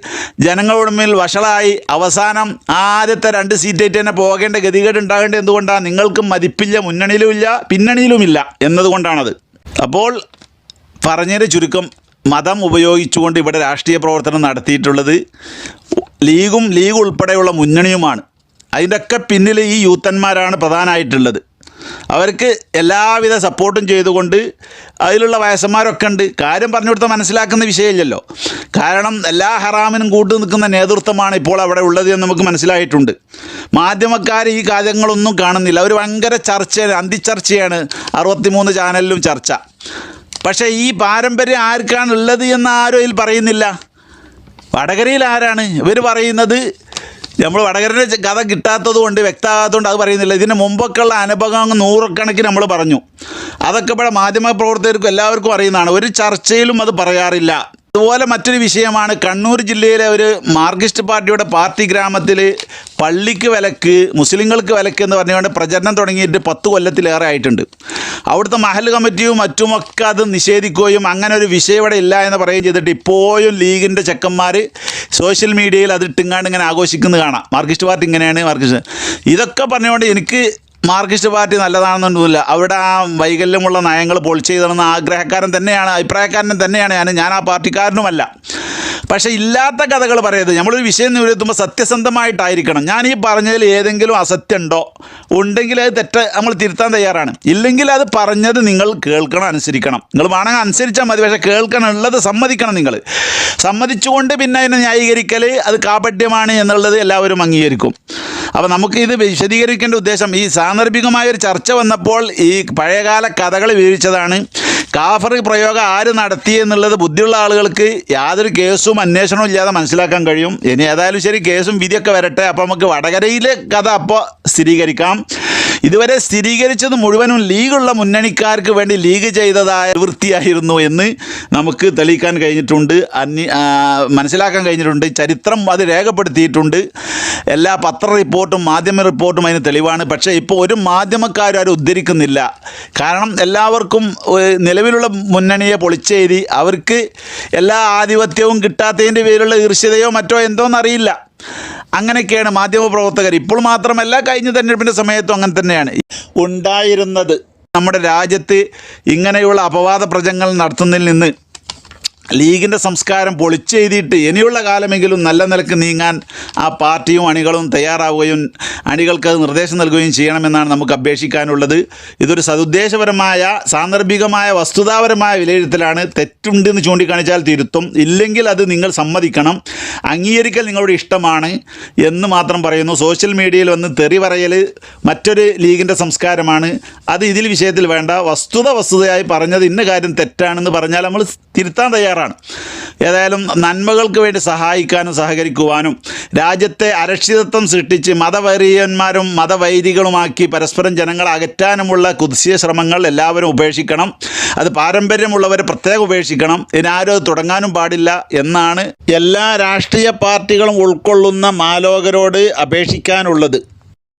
ജനങ്ങളുടെ മുമ്പിൽ വഷളായി അവസാനം ആദ്യത്തെ 2 സീറ്റായിട്ട് തന്നെ പോകേണ്ട ഗതികേട് ഉണ്ടാകേണ്ടത് എന്തുകൊണ്ടാണ്? നിങ്ങൾക്ക് മതിപ്പില്ല, മുന്നണിയിലുമില്ല പിന്നണിയിലുമില്ല എന്നതുകൊണ്ടാണത്. അപ്പോൾ പറഞ്ഞതിൻ്റെ ചുരുക്കം, മതം ഉപയോഗിച്ചുകൊണ്ട് ഇവിടെ രാഷ്ട്രീയ പ്രവർത്തനം നടത്തിയിട്ടുള്ളത് ലീഗ് ഉൾപ്പെടെയുള്ള മുന്നണിയുമാണ്. അതിൻ്റെയൊക്കെ പിന്നിൽ ഈ യൂത്തന്മാരാണ് പ്രധാനമായിട്ടുള്ളത്. അവർക്ക് എല്ലാവിധ സപ്പോർട്ടും ചെയ്തുകൊണ്ട് അതിലുള്ള വയസ്സന്മാരൊക്കെ ഉണ്ട്. കാര്യം പറഞ്ഞു കൊടുത്താൽ മനസ്സിലാക്കുന്ന വിഷയമില്ലല്ലോ. കാരണം എല്ലാ ഹറാമിനും കൂട്ടു നിൽക്കുന്ന നേതൃത്വമാണ് ഇപ്പോൾ അവിടെ ഉള്ളത് എന്ന് നമുക്ക് മനസ്സിലായിട്ടുണ്ട്. മാധ്യമക്കാർ ഈ കാര്യങ്ങളൊന്നും കാണുന്നില്ല. അവർ ഭയങ്കര ചർച്ചയാണ്, അന്തിച്ചർച്ചയാണ് 63 ചാനലിലും ചർച്ച. പക്ഷേ ഈ പാരമ്പര്യം ആർക്കാണുള്ളത് എന്ന് ആരും ഇതിൽ പറയുന്നില്ല. വടകരയിൽ ആരാണ് ഇവർ പറയുന്നത്? നമ്മൾ വടകരയുടെ കഥ കിട്ടാത്തത് കൊണ്ട്, വ്യക്തമാകാത്തതുകൊണ്ട് അത് പറയുന്നില്ല. ഇതിന് മുമ്പൊക്കെയുള്ള അനുഭവം 100 കണക്കിന് നമ്മൾ പറഞ്ഞു. അതൊക്കെ ഇവിടെ മാധ്യമ പ്രവർത്തകർക്കും എല്ലാവർക്കും അറിയുന്നതാണ്. ഒരു ചർച്ചയിലും അത് പറയാറില്ല. അതുപോലെ മറ്റൊരു വിഷയമാണ് കണ്ണൂർ ജില്ലയിലെ ഒരു മാർക്സിസ്റ്റ് പാർട്ടിയുടെ പാർട്ടി ഗ്രാമത്തിൽ പള്ളിക്ക് വിലക്ക്, മുസ്ലിങ്ങൾക്ക് വിലക്ക് എന്ന് പറഞ്ഞുകൊണ്ട് പ്രചരണം തുടങ്ങിയിട്ട് 10 കൊല്ലത്തിലേറെ ആയിട്ടുണ്ട്. അവിടുത്തെ മഹൽ കമ്മിറ്റിയും മറ്റുമൊക്കെ അത് നിഷേധിക്കുകയും അങ്ങനെ ഒരു വിഷയം ഇവിടെ ഇല്ല എന്ന് പറയുകയും ചെയ്തിട്ട് ഇപ്പോഴും ലീഗിൻ്റെ ചെക്കന്മാർ സോഷ്യൽ മീഡിയയിൽ അത് ഇട്ടിങ്ങാണ്ട് ഇങ്ങനെ ആഘോഷിക്കുന്നത് കാണാം. മാർക്സിസ്റ്റ് പാർട്ടി ഇങ്ങനെയാണ്, ഇതൊക്കെ പറഞ്ഞുകൊണ്ട് എനിക്ക് മാർക്സിസ്റ്റ് പാർട്ടി നല്ലതാണെന്നൊന്നുമില്ല. അവിടെ ആ വൈകല്യമുള്ള നയങ്ങൾ പൊളിച്ച് ചെയ്തണമെന്ന് ആഗ്രഹക്കാരൻ തന്നെയാണ്, അഭിപ്രായക്കാരൻ തന്നെയാണ് ഞാൻ ആ പാർട്ടിക്കാരനുമല്ല. പക്ഷേ ഇല്ലാത്ത കഥകൾ പറയരുത്. നമ്മളൊരു വിഷയം നിരത്തുമ്പോൾ സത്യസന്ധമായിട്ടായിരിക്കണം. ഞാൻ ഈ പറഞ്ഞതിൽ ഏതെങ്കിലും അസത്യമുണ്ടോ ഉണ്ടെങ്കിൽ അത് നമ്മൾ തിരുത്താൻ തയ്യാറാണ്. ഇല്ലെങ്കിൽ അത് പറഞ്ഞത് നിങ്ങൾ കേൾക്കണം, അനുസരിക്കണം. നിങ്ങൾ വേണമെങ്കിൽ അനുസരിച്ചാൽ മതി, പക്ഷേ കേൾക്കണമുള്ളത് സമ്മതിക്കണം. നിങ്ങൾ സമ്മതിച്ചുകൊണ്ട് പിന്നെ അതിനെ ന്യായീകരിക്കൽ അത് കാപട്യമാണ് എന്നുള്ളത് എല്ലാവരും അംഗീകരിക്കും. അപ്പോൾ നമുക്ക് ഇത് വിശദീകരിക്കേണ്ട ഉദ്ദേശം, ഈ സാന്ദർഭികമായൊരു ചർച്ച വന്നപ്പോൾ ഈ പഴയകാല കഥകൾ വിവരിച്ചതാണ്. കാഫർ പ്രയോഗം ആര് നടത്തി എന്നുള്ളത് ബുദ്ധിയുള്ള ആളുകൾക്ക് യാതൊരു കേസും അന്വേഷണവും ഇല്ലാതെ മനസ്സിലാക്കാൻ കഴിയും. ഇനി ഏതായാലും ശരി, കേസും വിധിയൊക്കെ വരട്ടെ. അപ്പോൾ നമുക്ക് വടകരയിലെ കഥ അപ്പോൾ സ്ഥിരീകരിക്കാം. ഇതുവരെ സ്ഥിരീകരിച്ചത് മുഴുവനും ലീഗുള്ള മുന്നണിക്കാർക്ക് വേണ്ടി ലീഗ് ചെയ്തതായ വൃത്തിയായിരുന്നു എന്ന് നമുക്ക് തെളിയിക്കാൻ കഴിഞ്ഞിട്ടുണ്ട്, മനസ്സിലാക്കാൻ കഴിഞ്ഞിട്ടുണ്ട്. ചരിത്രം അത് രേഖപ്പെടുത്തിയിട്ടുണ്ട്. എല്ലാ പത്ര റിപ്പോർട്ടും മാധ്യമ റിപ്പോർട്ടും അതിന് തെളിവാണ്. പക്ഷേ ഇപ്പോൾ ഒരു മാധ്യമക്കാരും ആരും ഉദ്ധരിക്കുന്നില്ല. കാരണം എല്ലാവർക്കും നിലവിലുള്ള മുന്നണിയെ പൊളിച്ചെഴുതി അവർക്ക് എല്ലാ ആധിപത്യവും കിട്ടാത്തതിൻ്റെ പേരിലുള്ള ഈർഷ്യതയോ മറ്റോ എന്തോന്നറിയില്ല. അങ്ങനെയൊക്കെയാണ് മാധ്യമപ്രവർത്തകർ. ഇപ്പോൾ മാത്രമല്ല, കഴിഞ്ഞ തെരഞ്ഞെടുപ്പിൻ്റെ സമയത്തും അങ്ങനെ തന്നെയാണ് ഉണ്ടായിരുന്നത്. നമ്മുടെ രാജ്യത്ത് ഇങ്ങനെയുള്ള അപവാദ പ്രചങ്ങൾ നടത്തുന്നതിൽ നിന്ന് ലീഗിൻ്റെ സംസ്കാരം പൊളിച്ചെഴുതിയിട്ട് ഇനിയുള്ള കാലമെങ്കിലും നല്ല നിലക്ക് നീങ്ങാൻ ആ പാർട്ടിയും അണികളും തയ്യാറാവുകയും അണികൾക്ക് അത് നിർദ്ദേശം നൽകുകയും ചെയ്യണമെന്നാണ് നമുക്ക് അപേക്ഷിക്കാനുള്ളത്. ഇതൊരു സതുദ്ദേശപരമായ, സാന്ദർഭികമായ, വസ്തുതാപരമായ വിലയിരുത്തലാണ്. തെറ്റുണ്ടെന്ന് ചൂണ്ടിക്കാണിച്ചാൽ തിരുത്തും, ഇല്ലെങ്കിൽ അത് നിങ്ങൾ സമ്മതിക്കണം. അംഗീകരിക്കൽ നിങ്ങളുടെ ഇഷ്ടമാണ് എന്ന് മാത്രം പറയുന്നു. സോഷ്യൽ മീഡിയയിൽ വന്ന് തെറി പറയൽ മറ്റൊരു ലീഗിൻ്റെ സംസ്കാരമാണ്. അത് ഇതിൽ വിഷയത്തിൽ വേണ്ട. വസ്തുതയായി പറഞ്ഞത് ഇന്ന കാര്യം തെറ്റാണെന്ന് പറഞ്ഞാൽ നമ്മൾ തിരുത്താൻ തയ്യാറാണ്. ഏതായാലും നന്മകൾക്ക് വേണ്ടി സഹായിക്കാനും സഹകരിക്കുവാനും രാജ്യത്തെ അരക്ഷിതത്വം സൃഷ്ടിച്ച് മതവൈരിയന്മാരും മതവൈരികളുമാക്കി പരസ്പരം ജനങ്ങളെ അകറ്റാനുമുള്ള കുത്സിയ ശ്രമങ്ങൾ എല്ലാവരും ഉപേക്ഷിക്കണം. അത് പാരമ്പര്യമുള്ളവരെ പ്രത്യേകം ഉപേക്ഷിക്കണം. ഇതിനാരും അത് തുടങ്ങാനും പാടില്ല എന്നാണ് എല്ലാ രാഷ്ട്രീയ പാർട്ടികളും ഉൾക്കൊള്ളുന്ന മാലോകരോട് അപേക്ഷിക്കാനുള്ളത്.